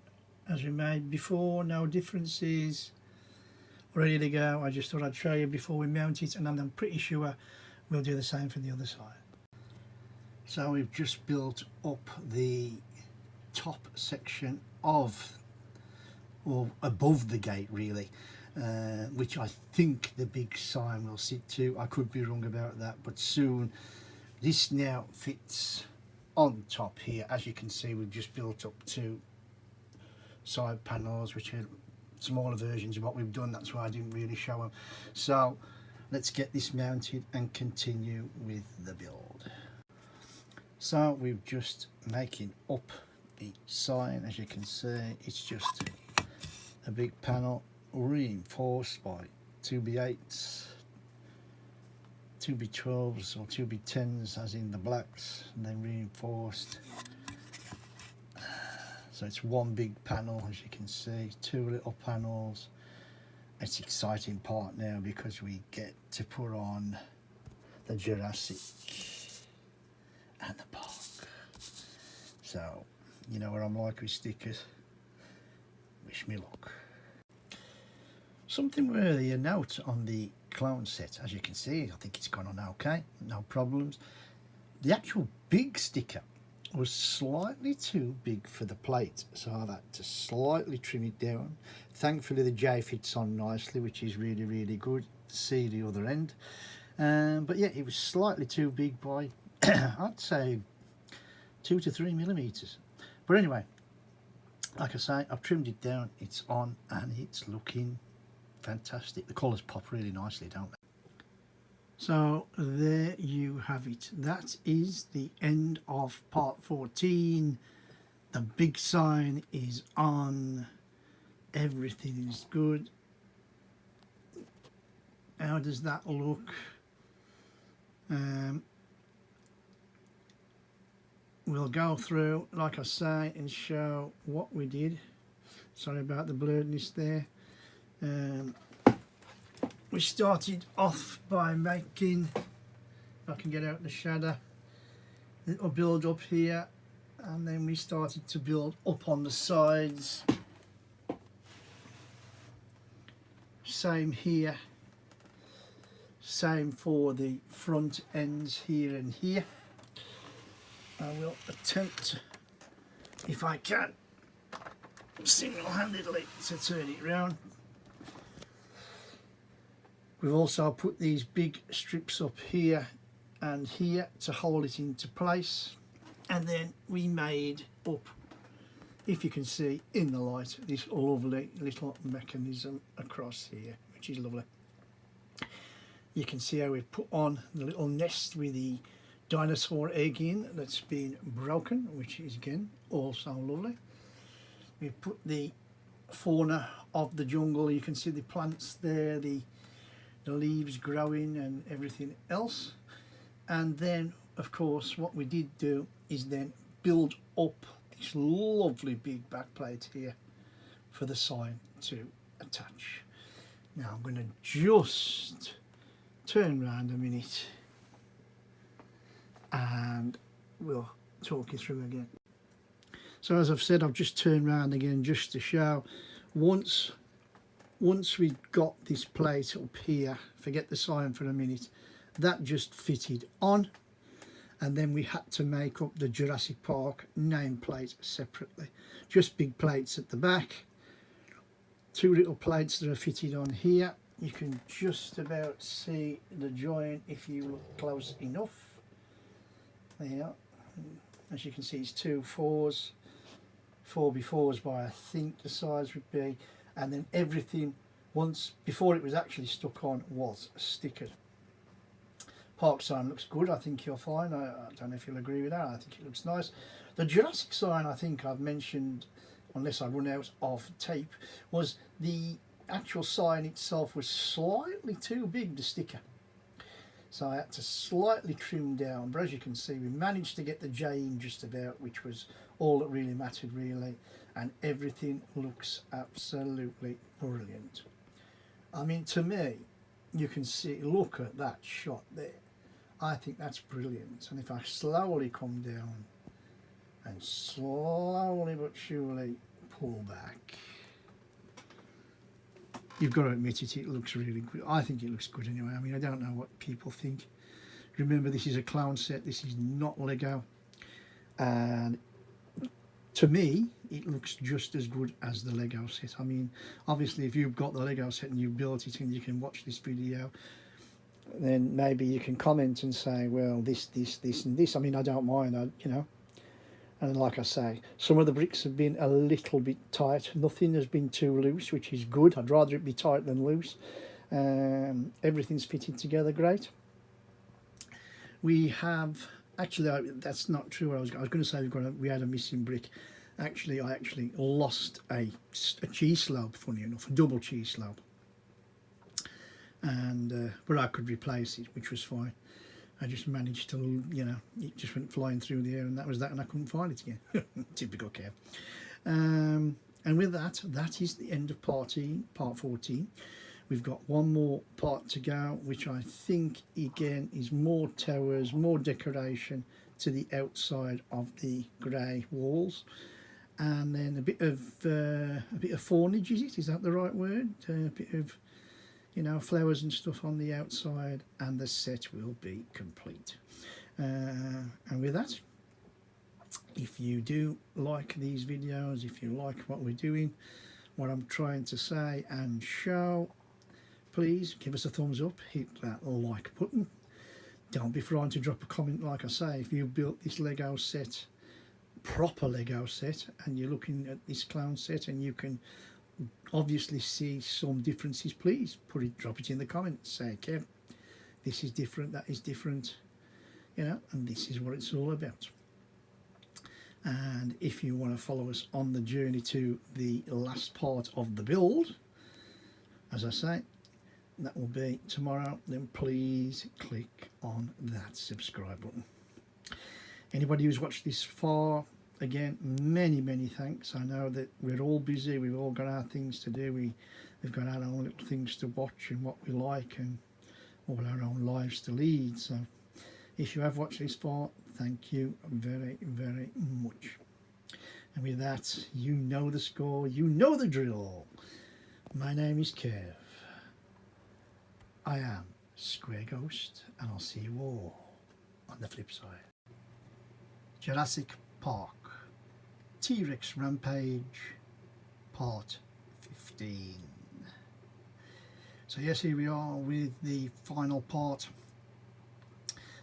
as we made before, no differences, ready to go. I just thought I'd show you before we mount it, and I'm pretty sure we'll do the same for the other side. So we've just built up the top section of, or above the gate really, which I think the big sign will sit to. I could be wrong about that, but soon. This now fits on top here. As you can see, we've just built up two side panels, which are smaller versions of what we've done. That's why I didn't really show them. So let's get this mounted and continue with the build. So we're just making up the sign. As you can see, it's just a big panel reinforced by 2x8s, 2x12s or 2x10s as in the blacks, and then reinforced. So it's one big panel, as you can see, two little panels, it's exciting part now because we get to put on the Jurassic and the park. So, you know what I'm like with stickers. Wish me luck. Something worthy a note on the clone set, as you can see, I think it's gone on okay, no problems. The actual big sticker was slightly too big for the plate, so I've had to slightly trim it down. Thankfully the J fits on nicely, which is really good to see the other end. But yeah, it was slightly too big by I'd say 2 to 3 millimeters. But anyway, like I say, I've trimmed it down, it's on, and it's looking fantastic. The colours pop really nicely, don't they? So there you have it. That is the end of part 14. The big sign is on. Everything is good. How does that look? We'll go through, like I say, and show what we did. Sorry about the blurredness there. We started off by making, if I can get out the shadow, a little build up here, and then we started to build up on the sides. Same here, same for the front ends here and here. I will attempt, if I can, single-handedly to turn it round. We've also put these big strips up here and here to hold it into place, and then we made up, if you can see in the light, this lovely little mechanism across here, which is lovely. You can see how we put on the little nest with the dinosaur egg in that's been broken, which is again also lovely. We put the fauna of the jungle, you can see the plants there, the leaves growing and everything else. And then of course what we did do is then build up this lovely big back plate here for the sign to attach. Now I'm going to just turn around a minute and we'll talk you through again. So as I've said, I've just turned around again just to show. Once we got this plate up here, forget the sign for a minute, that just fitted on, and then we had to make up the Jurassic Park nameplate separately. Just big plates at the back, 2 little plates that are fitted on here. You can just about see the joint if you look close enough. There, as you can see, it's 2 4s, 4x4s by I think the size would be, and then everything once before it was actually stuck on was stickered. Park sign looks good, I think you'll find. I don't know if you'll agree with that, I think it looks nice. The Jurassic sign, I think I've mentioned, unless I run out of tape, was the actual sign itself was slightly too big, the sticker. So I had to slightly trim down, but as you can see we managed to get the J in just about, which was all that really mattered really, and everything looks absolutely brilliant. I mean, to me, you can see, look at that shot there. I think that's brilliant. And if I slowly come down and slowly but surely pull back, you've got to admit it, it looks really good. I think it looks good anyway. I mean, I don't know what people think. Remember, this is a clown set, this is not Lego. And to me, it looks just as good as the Lego set. I mean, obviously, if you've got the Lego set and you've built it and you can watch this video, then maybe you can comment and say, well, this, and this. I mean, I don't mind, you know. And like I say, some of the bricks have been a little bit tight. Nothing has been too loose, which is good. I'd rather it be tight than loose. Everything's fitted together great. We have, actually, that's not true. I was going to say we had a missing brick. Actually, I lost a cheese slope, funny enough, a double cheese slope. And but I could replace it, which was fine. I just managed to, you know, it just went flying through the air, and that was that, and I couldn't find it again. Typical Kev. And with that, that is the end of part 14. We've got one more part to go, which I think again is more towers, more decoration to the outside of the grey walls, and then a bit of fawnage. Is that the right word? A bit of, you know, flowers and stuff on the outside, and the set will be complete. And with that, if you do like these videos, if you like what we're doing, what I'm trying to say and show, please give us a thumbs up, hit that like button. Don't be frightened to drop a comment. Like I say, if you built this Lego set, proper Lego set, and you're looking at this clown set and you can obviously see some differences, please drop it in the comments. Say, Kev, this is different, that is different, you know, and this is what it's all about. And if you want to follow us on the journey to the last part of the build, as I say, that will be tomorrow, then please click on that subscribe button. Anybody who's watched this far, again, many thanks. I know that we're all busy, we've all got our things to do, we've got our own little things to watch and what we like, and all our own lives to lead. So if you have watched this far, thank you very much. And with that, you know the score, you know the drill. My name is Kev. I am Square Ghost, and I'll see you all on the flip side. Jurassic Park, T-Rex Rampage, part 15. So yes, here we are with the final part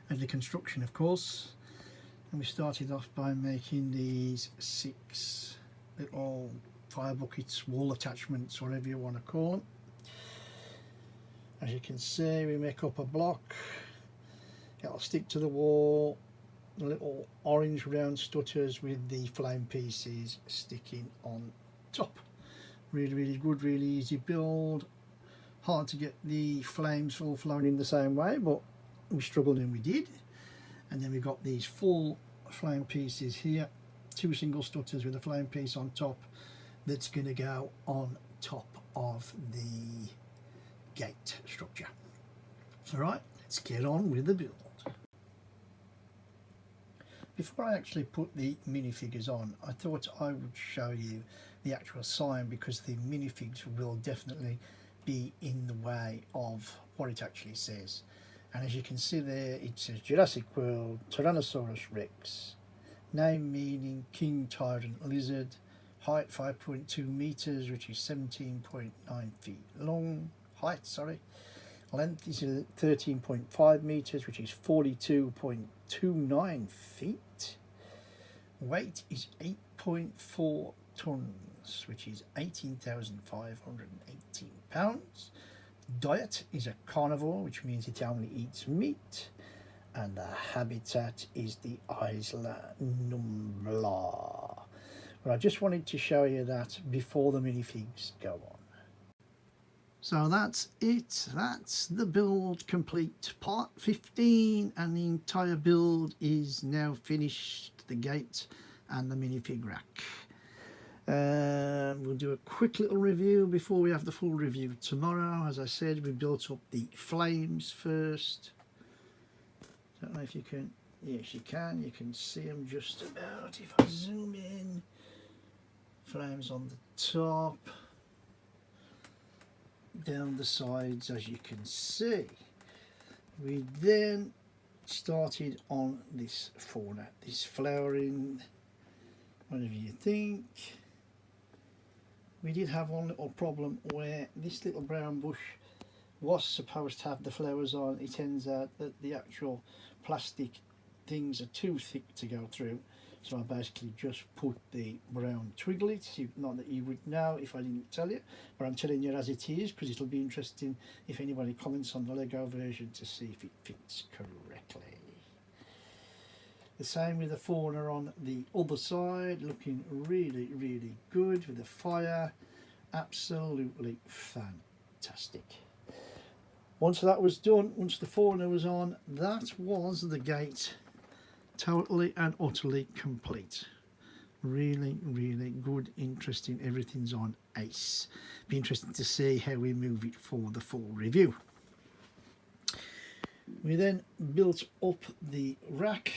of the construction, of course, and we started off by making these 6 little fire buckets, wall attachments, whatever you want to call them. As you can see, we make up a block, it'll stick to the wall, the little orange round stutters with the flame pieces sticking on top. Really good, really easy build. Hard to get the flames all flowing in the same way, but we struggled and we did. And then we've got these full flame pieces here, 2 single stutters with a flame piece on top that's going to go on top of the gate structure. Alright, let's get on with the build. Before I actually put the minifigures on, I thought I would show you the actual sign, because the minifigs will definitely be in the way of what it actually says. And as you can see there, it says Jurassic World Tyrannosaurus Rex, name meaning King Tyrant Lizard, height 5.2 meters, which is 17.9 feet long. Length is 13.5 meters, which is 42.29 feet. Weight is 8.4 tons, which is 18,518 pounds. Diet is a carnivore, which means it only eats meat. And the habitat is the Isla Nublar. But I just wanted to show you that before the minifigs go on. So that's it, that's the build complete, part 15, and the entire build is now finished, the gate and the minifig rack. We'll do a quick little review before we have the full review tomorrow. As I said, we built up the flames first. Don't know if you can, yes you can see them just about if I zoom in. Flames on the top, down the sides, as you can see. We then started on this fauna, this flowering, whatever you think. We did have one little problem where this little brown bush was supposed to have the flowers on. It turns out that the actual plastic things are too thick to go through, so I basically just put the brown twiglets. Not that you would know if I didn't tell you, but I'm telling you as it is, because it'll be interesting if anybody comments on the Lego version to see if it fits correctly. The same with the fauna on the other side, looking really good with the fire. Absolutely fantastic. Once that was done, once the fauna was on, that was the gate totally and utterly complete. really, really good, interesting. Everything's on ace. Be interesting to see how we move it for the full review. We then built up the rack,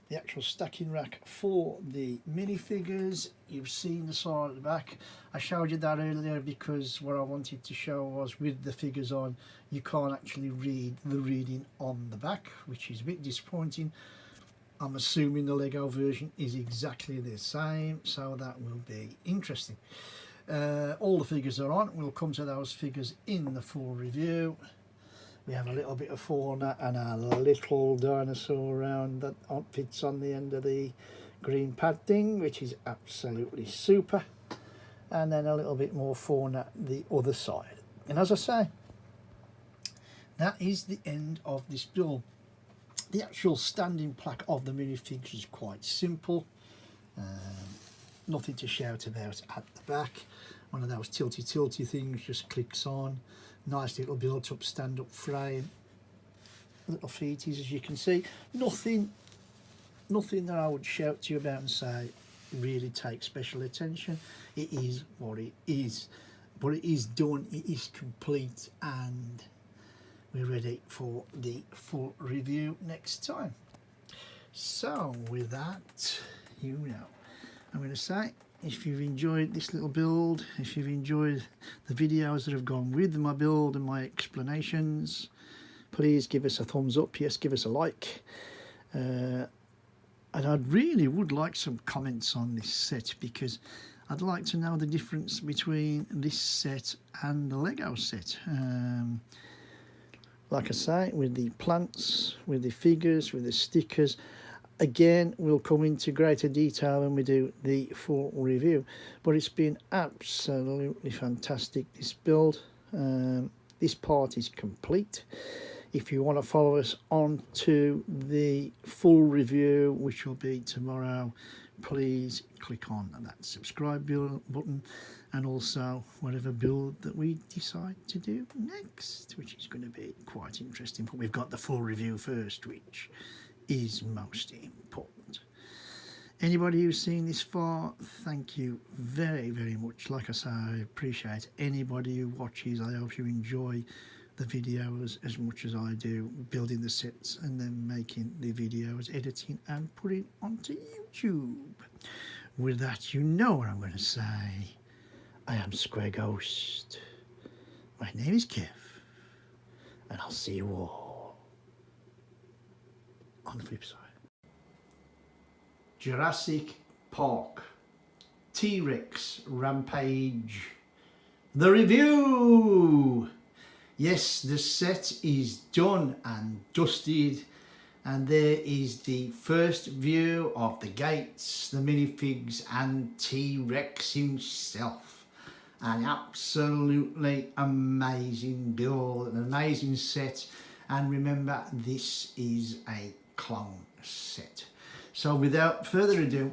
the actual stacking rack for the minifigures. You've seen the side at the back. I showed you that earlier because what I wanted to show was with the figures on, you can't actually read the reading on the back, which is a bit disappointing. I'm assuming the Lego version is exactly the same, so that will be interesting. All the figures are on. We'll come to those figures in the full review. We have a little bit of fauna and a little dinosaur around that fits on the end of the green pad thing, which is absolutely super. And then a little bit more fauna the other side. And as I say, that is the end of this build. The actual standing plaque of the minifigs is quite simple. Nothing to shout about at the back. One of those tilty things just clicks on. Nice little built up stand up frame. Little feeties, as you can see. Nothing that I would shout to you about and say really takes special attention. It is what it is. But it is done, it is complete, and we're ready for the full review next time. So with that, you know, I'm going to say, if you've enjoyed this little build, if you've enjoyed the videos that have gone with my build and my explanations, please give us a thumbs up. Yes, give us a like. And I really would like some comments on this set, because I'd like to know the difference between this set and the Lego set. Like I say, with the plants, with the figures, with the stickers, again, we'll come into greater detail when we do the full review. But it's been absolutely fantastic, this build. This part is complete. If you want to follow us on to the full review, which will be tomorrow, please click on that subscribe button, and also whatever build that we decide to do next, which is going to be quite interesting. But we've got the full review first, which is most important. Anybody who's seen this far, thank you very, very much. Like I say, I appreciate anybody who watches. I hope you enjoy the videos as much as I do, building the sets and then making the videos, editing and putting onto YouTube. With that, you know what I'm going to say. I am Square Ghost. My name is Kev, and I'll see you all on the flip side. Jurassic Park, T-Rex Rampage, the review. Yes, the set is done and dusted, and there is the first view of the gates, the minifigs and T-Rex himself. An absolutely amazing build, an amazing set, and remember, this is a clone set. So without further ado,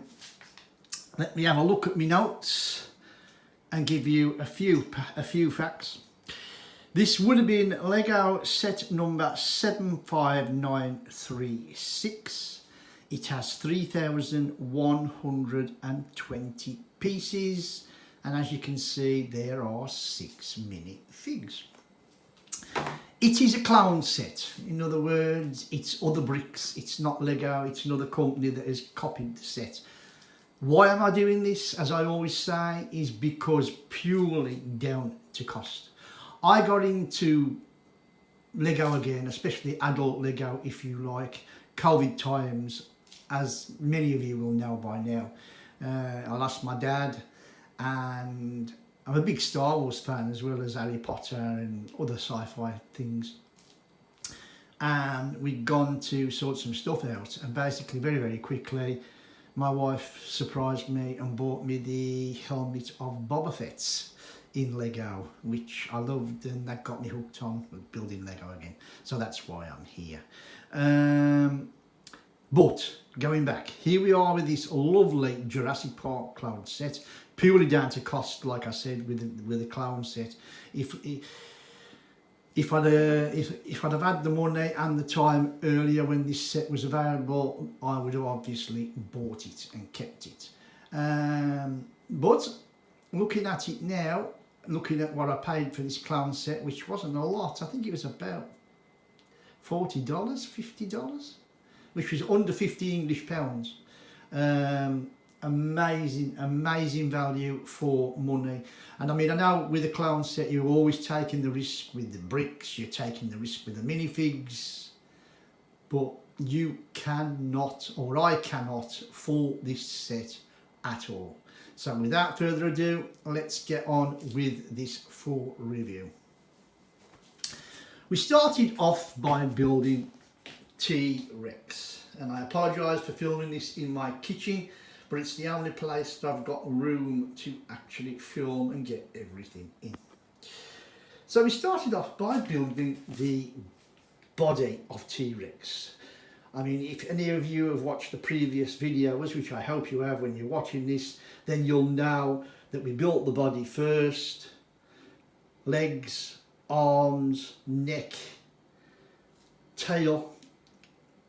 let me have a look at my notes and give you a few facts. This would have been Lego set number 75936. It has 3,120 pieces, and as you can see, there are 6 minifigs. It is a clone set. In other words, it's other bricks. It's not Lego. It's another company that has copied the set. Why am I doing this? As I always say, is because purely down to cost. I got into Lego again, especially adult Lego, if you like, COVID times, as many of you will know by now. I lost my dad, and I'm a big Star Wars fan as well as Harry Potter and other sci-fi things. And we'd gone to sort some stuff out, and basically very, very quickly, my wife surprised me and bought me the helmet of Boba Fett's in Lego, which I loved, and that got me hooked on building Lego again. So that's why I'm here. But going back, here we are with this lovely Jurassic Park clone set, purely down to cost, like I said, with the clone set. If if I'd have had the money and the time earlier when this set was available, I would have obviously bought it and kept it. But looking at it now, looking at what I paid for this clown set, which wasn't a lot, I think it was about $40, $50, which was under 50 English pounds. Amazing value for money. And I mean, I know with a clown set you're always taking the risk with the bricks, you're taking the risk with the minifigs, but you cannot, or I cannot, fool this set at all. So without further ado, let's get on with this full review. We started off by building T-Rex, and I apologise for filming this in my kitchen, but it's the only place that I've got room to actually film and get everything in. So we started off by building the body of T-Rex. I mean, if any of you have watched the previous videos, which I hope you have when you're watching this, then you'll know that we built the body first, legs, arms, neck, tail,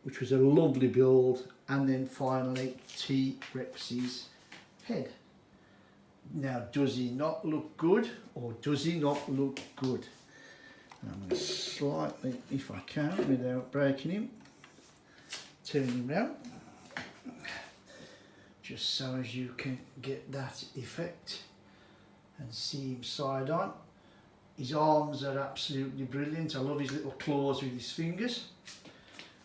which was a lovely build, and then finally T-Rex's head. Now, does he not look good, or does he not look good? I'm going to slightly, if I can, without breaking him, turn him round, just so as you can get that effect and see him side on. His arms are absolutely brilliant. I love his little claws with his fingers.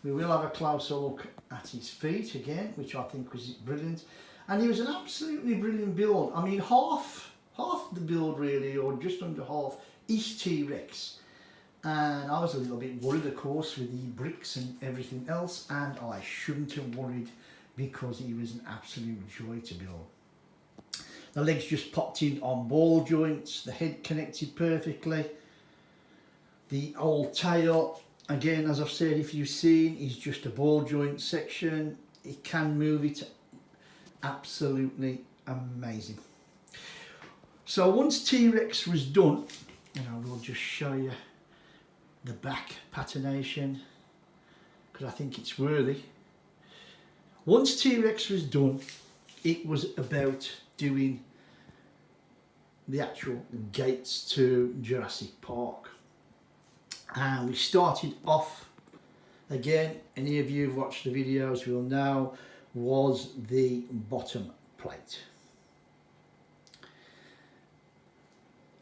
We will have a closer look at his feet again, which I think was brilliant. And he was an absolutely brilliant build. I mean, half the build really, or just under half, is T-Rex. And I was a little bit worried, of course, with the bricks and everything else, and I shouldn't have worried because he was an absolute joy to build. The legs just popped in on ball joints, the head connected perfectly. The old tail, again, as I've said, if you've seen, is just a ball joint section. It can move it, absolutely amazing. So once T-Rex was done, and I will just show you the back patination, because I think it's worthy. Once T-Rex was done, it was about doing the actual gates to Jurassic Park. And we started off, again, any of you who've watched the videos will know, was the bottom plate.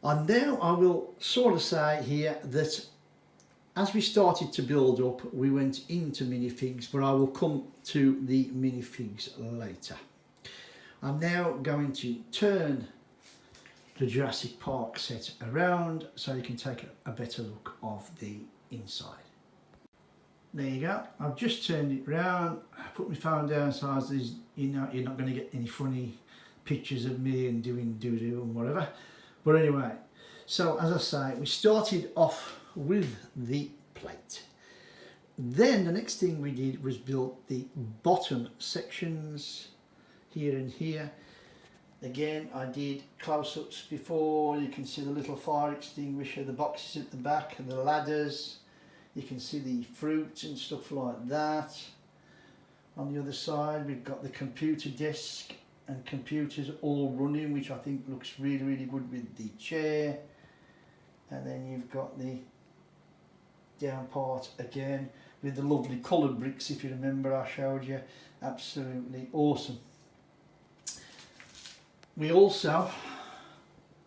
And now I will sort of say here that as we started to build up, we went into minifigs, but I will come to the minifigs later. I'm now going to turn the Jurassic Park set around so you can take a better look of the inside. There you go, I've just turned it round, put my phone down so as you know, you're not going to get any funny pictures of me and doing doo-doo and whatever. But anyway, so as I say, we started off with the plate. Then the next thing we did was build the bottom sections here and here. Again, I did close-ups before. You can see the little fire extinguisher, the boxes at the back and the ladders. You can see the fruit and stuff like that. On the other side we've got the computer desk and computers all running, which I think looks really good with the chair. And then you've got the down part again with the lovely coloured bricks, if you remember I showed you. Absolutely awesome. We also,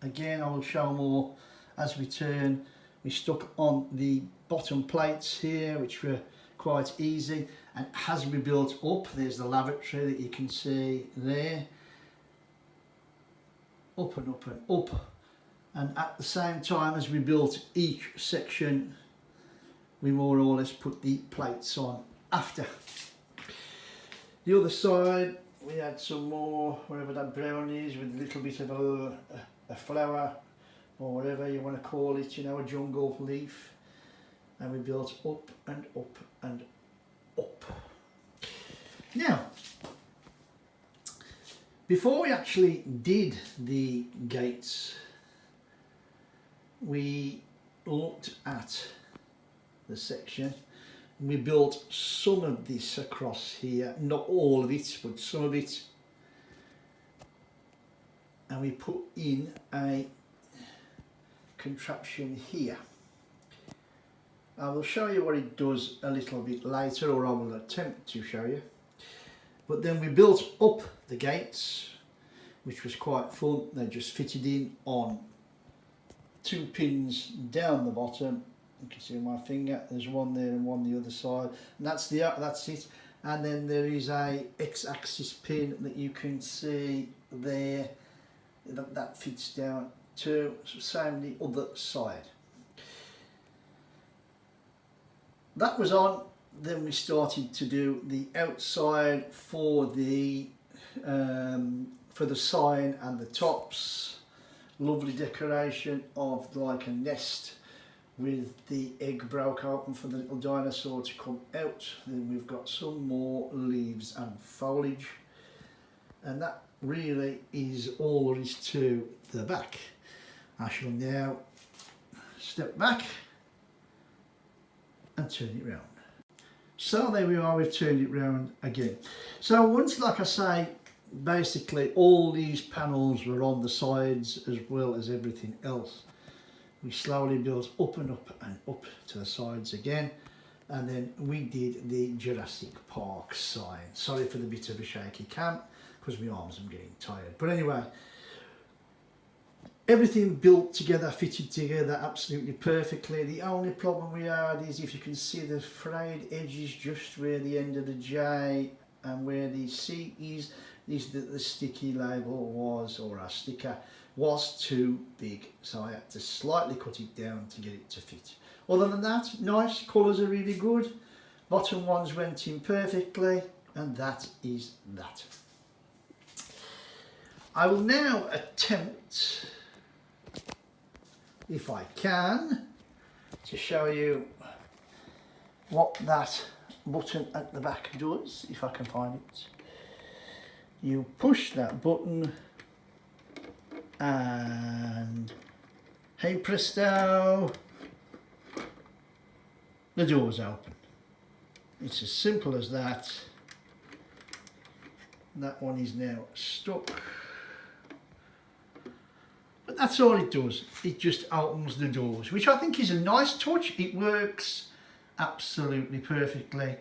again I will show more as we turn, we stuck on the bottom plates here, which were quite easy, and as we built up, there's the lavatory that you can see there, up and up and up, and at the same time as we built each section, we more or less put the plates on after. The other side, we had some more, wherever that brown is, with a little bit of a flower, or whatever you want to call it, you know, a jungle leaf. And we built up and up and up. Now, before we actually did the gates, we looked at the section, we built some of this across here, not all of it, but some of it, and we put in a contraption here. I will show you what it does a little bit later, or I will attempt to show you. But then we built up the gates, which was quite fun. They just fitted in on 2 pins down the bottom. You can see my finger, there's one there and one the other side, and that's it. And then there is a X-axis pin that you can see there, that fits down too. Same the other side. That was on. Then we started to do the outside for the sign and the tops. Lovely decoration of like a nest with the egg broke open for the little dinosaur to come out. Then we've got some more leaves and foliage, and that really is all there is to the back. I shall now step back and turn it round. So there we are, we've turned it round again. So once, like I say, basically all these panels were on the sides as well as everything else. We slowly built up and up and up to the sides again, and then we did the Jurassic Park sign. Sorry for the bit of a shaky cam, because my arms are getting tired. But anyway, everything built together, fitted together absolutely perfectly. The only problem we had is, if you can see the frayed edges just where the end of the J and where the C is the sticky label was, or our sticker was too big, so I had to slightly cut it down to get it to fit. Other than that, nice, colours are really good, bottom ones went in perfectly, and that is that. I will now attempt, if I can, to show you what that button at the back does, if I can find it. You push that button and hey presto, the door's open. It's as simple as that. That one is now stuck. But that's all it does. It just opens the doors, which I think is a nice touch. It works absolutely perfectly.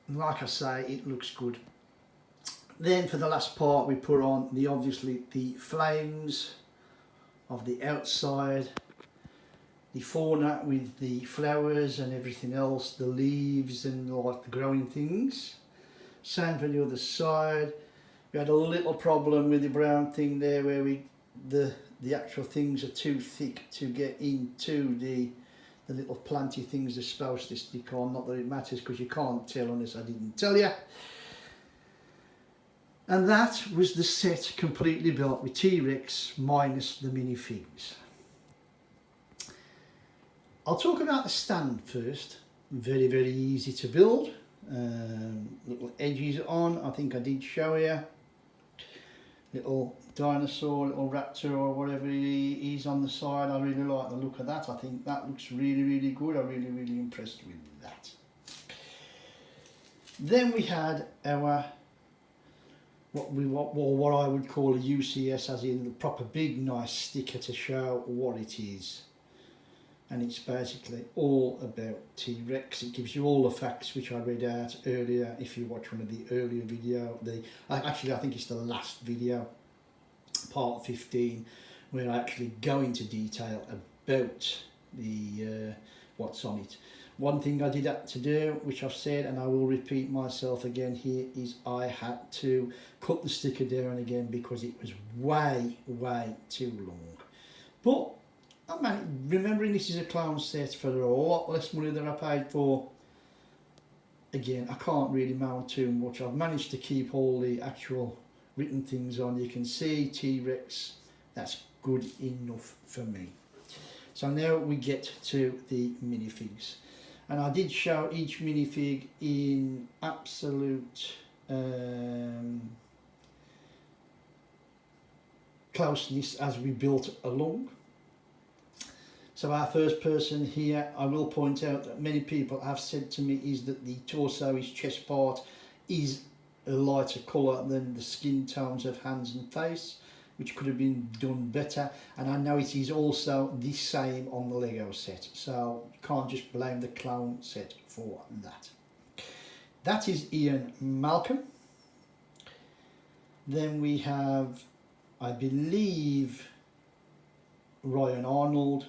Like I say, it looks good. Then for the last part, we put on obviously the flames of the outside, the fauna with the flowers and everything else, the leaves and like the growing things. Same for the other side. We had a little problem with the brown thing there, where the actual things are too thick to get into the little planty things they're supposed to stick on. Not that it matters, because you can't tell unless I didn't tell you. And that was the set completely built with T-Rex minus the minifigs. I'll talk about the stand first. Very, very easy to build. Little edges on, I think I did show you. Little dinosaur, little raptor or whatever he is on the side. I really like the look of that. I think that looks really, really good. I'm really, really impressed with that. Then we had our what I would call a UCS, as in the proper big nice sticker to show what it is. And it's basically all about T-Rex. It gives you all the facts which I read out earlier. If you watch one of the earlier video, actually I think it's the last video, part 15, where I actually go into detail about the what's on it. One thing I did have to do, which I've said, and I will repeat myself again here, is I had to cut the sticker down again because it was way, way too long. But remembering this is a clown set for a lot less money than I paid for, again, I can't really mount too much. I've managed to keep all the actual written things on. You can see T-Rex, that's good enough for me. So now we get to the minifigs. And I did show each minifig in absolute closeness as we built along. So our first person here, I will point out that many people have said to me is that the torso, his chest part, is a lighter colour than the skin tones of hands and face, which could have been done better. And I know it is also the same on the Lego set, so you can't just blame the clone set for that. That is Ian Malcolm. Then we have, I believe, Ryan Arnold.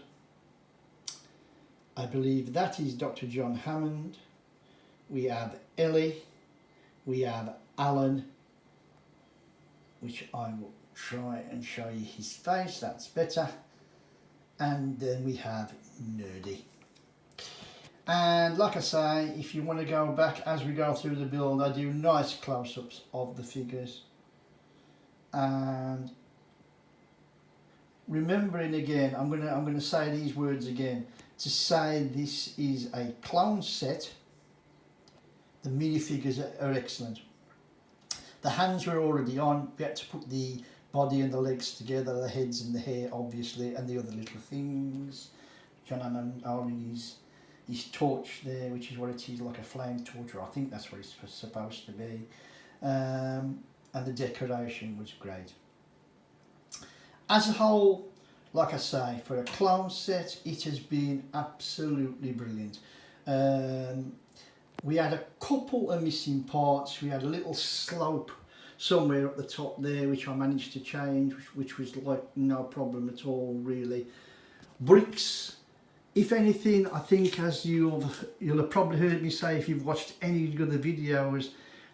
I believe that is Dr. John Hammond. We have Ellie. We have Alan, which I will try and show you his face, that's better. And then we have Nerdy. And like I say, if you want to go back as we go through the build, I do nice close-ups of the figures. And remembering again, I'm gonna say these words again. To say this is a clone set, the minifigures are excellent. The hands were already on. We had to put the body and the legs together, the heads and the hair obviously, and the other little things. John Hammond holding his torch there, which is what it is, like a flame torch, or I think that's what it's supposed to be. And the decoration was great. As a whole, like I say, for a clone set, it has been absolutely brilliant. We had a couple of missing parts. We had a little slope somewhere at the top there, which I managed to change, which was like no problem at all, really. Bricks, if anything, I think, as you'll have probably heard me say if you've watched any of the videos,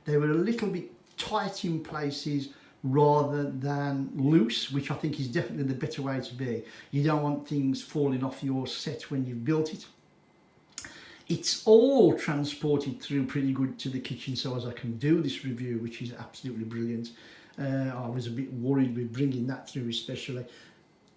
they were a little bit tight in places rather than loose, which I think is definitely the better way to be. You don't want things falling off your set when you've built it. It's all transported through pretty good to the kitchen so as I can do this review, which is absolutely brilliant. I was a bit worried with bringing that through especially.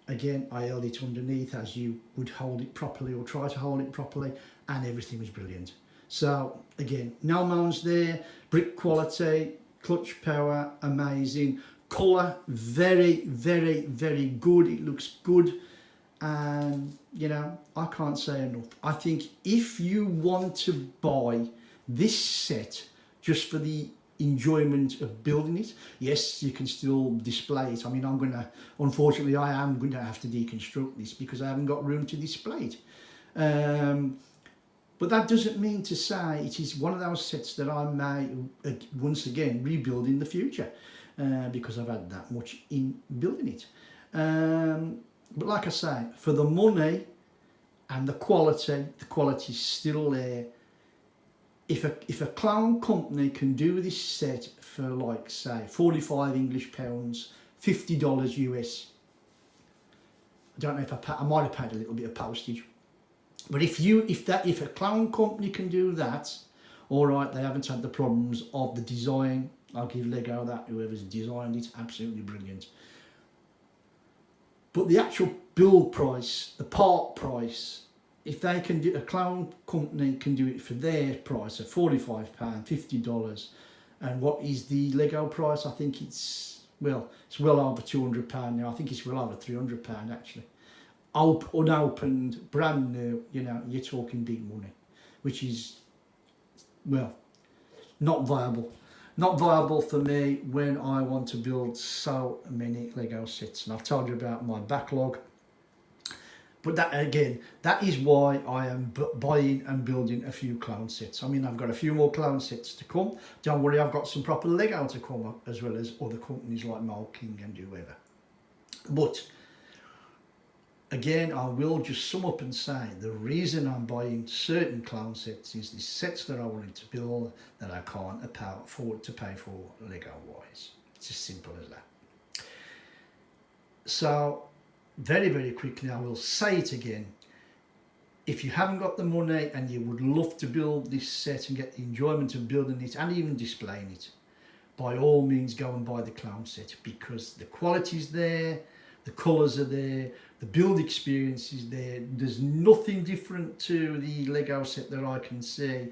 Again, I held it underneath as you would hold it properly or try to hold it properly, and everything was brilliant. So again, no moans there, brick quality, clutch power, amazing. Colour, very, very, very good. It looks good. And, you know, I can't say enough. I think if you want to buy this set just for the enjoyment of building it, yes, you can still display it. I mean, unfortunately, I am going to have to deconstruct this because I haven't got room to display it. But that doesn't mean to say it is one of those sets that I may, once again, rebuild in the future because I've had that much in building it. But like I say, for the money and the quality is still there. If a clown company can do this set for, like, say, 45 English pounds, $50 US, I don't know if I might have paid a little bit of postage. But if a clown company can do that, all right, they haven't had the problems of the design. I'll give Lego that, whoever's designed it, absolutely brilliant. But the actual build price, the part price, if they can do, a clown company can do it for their price of £45, $50, and what is the Lego price? I think it's well over £200 now. I think it's well over £300 actually. Unopened, brand new, you know, you're talking big money, which is, well, not viable. Not viable for me when I want to build so many Lego sets. And I've told you about my backlog. But that, again, that is why I am buying and building a few clown sets. I mean, I've got a few more clown sets to come. Don't worry, I've got some proper Lego to come, as well as other companies like Mole King and whoever. But again, I will just sum up and say the reason I'm buying certain clown sets is the sets that I wanted to build that I can't afford to pay for Lego wise. It's as simple as that. So very, very quickly, I will say it again. If you haven't got the money and you would love to build this set and get the enjoyment of building it and even displaying it, by all means go and buy the clown set, because the quality's there, the colours are there, the build experience is there. There's nothing different to the Lego set that I can see,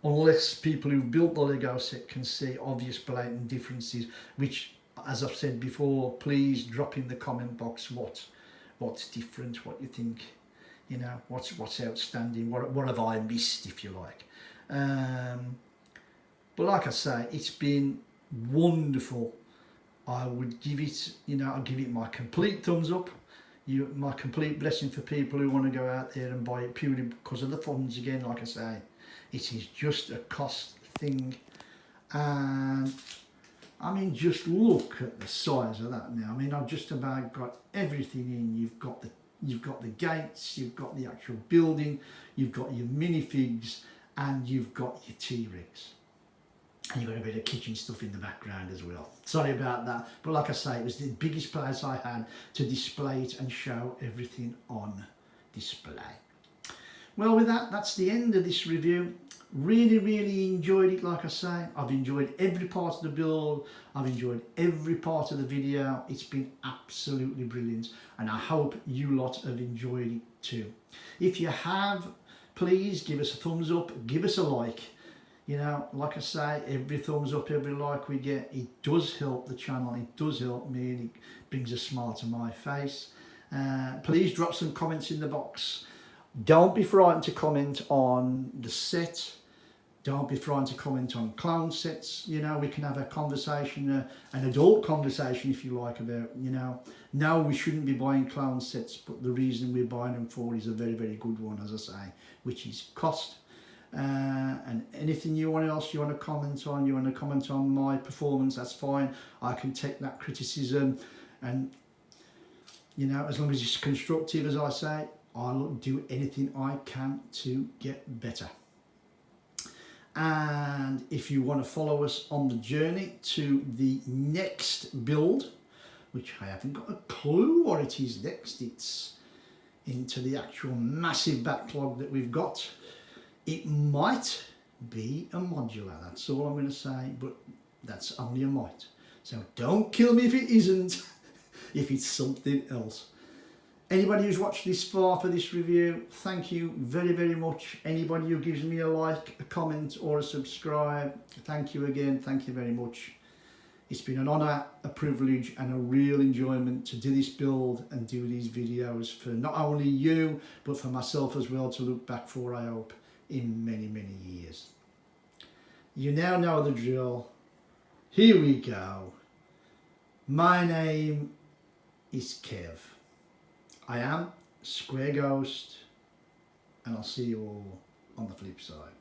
unless people who built the Lego set can see obvious blatant differences, which, as I've said before, please drop in the comment box what's different, what you think You know, what's outstanding, what have I missed, if you like. But like I say, it's been wonderful. I would give it, you know, I'll give it my complete thumbs up. My complete blessing for people who want to go out there and buy it purely because of the funds. Again, like I say, it is just a cost thing. And I mean, just look at the size of that now. I mean, I've just about got everything in. You've got the gates, you've got the actual building, you've got your minifigs, and you've got your T-Rex. And you've got a bit of kitchen stuff in the background as well. Sorry about that, but like I say, it was the biggest place I had to display it and show everything on display. Well, with that, that's the end of this review. Really enjoyed it. Like I say, I've enjoyed every part of the build, I've enjoyed every part of the video. It's been absolutely brilliant, and I hope you lot have enjoyed it too. If you have, please give us a thumbs up, give us a like. You know, like I say, every thumbs up, every like we get, it does help the channel, it does help me, and it brings a smile to my face. Please drop some comments in the box. Don't be frightened to comment on the set. Don't be frightened to comment on clone sets. You know, we can have a conversation, an adult conversation if you like, about, you know, no, we shouldn't be buying clone sets, but the reason we're buying them for is a very good one, as I say, which is cost. And anything else you want to comment on, you want to comment on my performance, that's fine. I can take that criticism, and you know, as long as it's constructive, as I say, I'll do anything I can to get better. And if you want to follow us on the journey to the next build, which I haven't got a clue what it is next, it's into the actual massive backlog that we've got. It might be a modular, that's all I'm going to say, but that's only a might. So don't kill me if it isn't, if it's something else. Anybody who's watched this far for this review, thank you very much. Anybody who gives me a like, a comment or a subscribe, thank you again, thank you very much. It's been an honour, a privilege and a real enjoyment to do this build and do these videos for not only you, but for myself as well, to look back for, I hope, in many years. You now know the drill. Here we go. My name is Kev. I am Square Ghost, and I'll see you all on the flip side.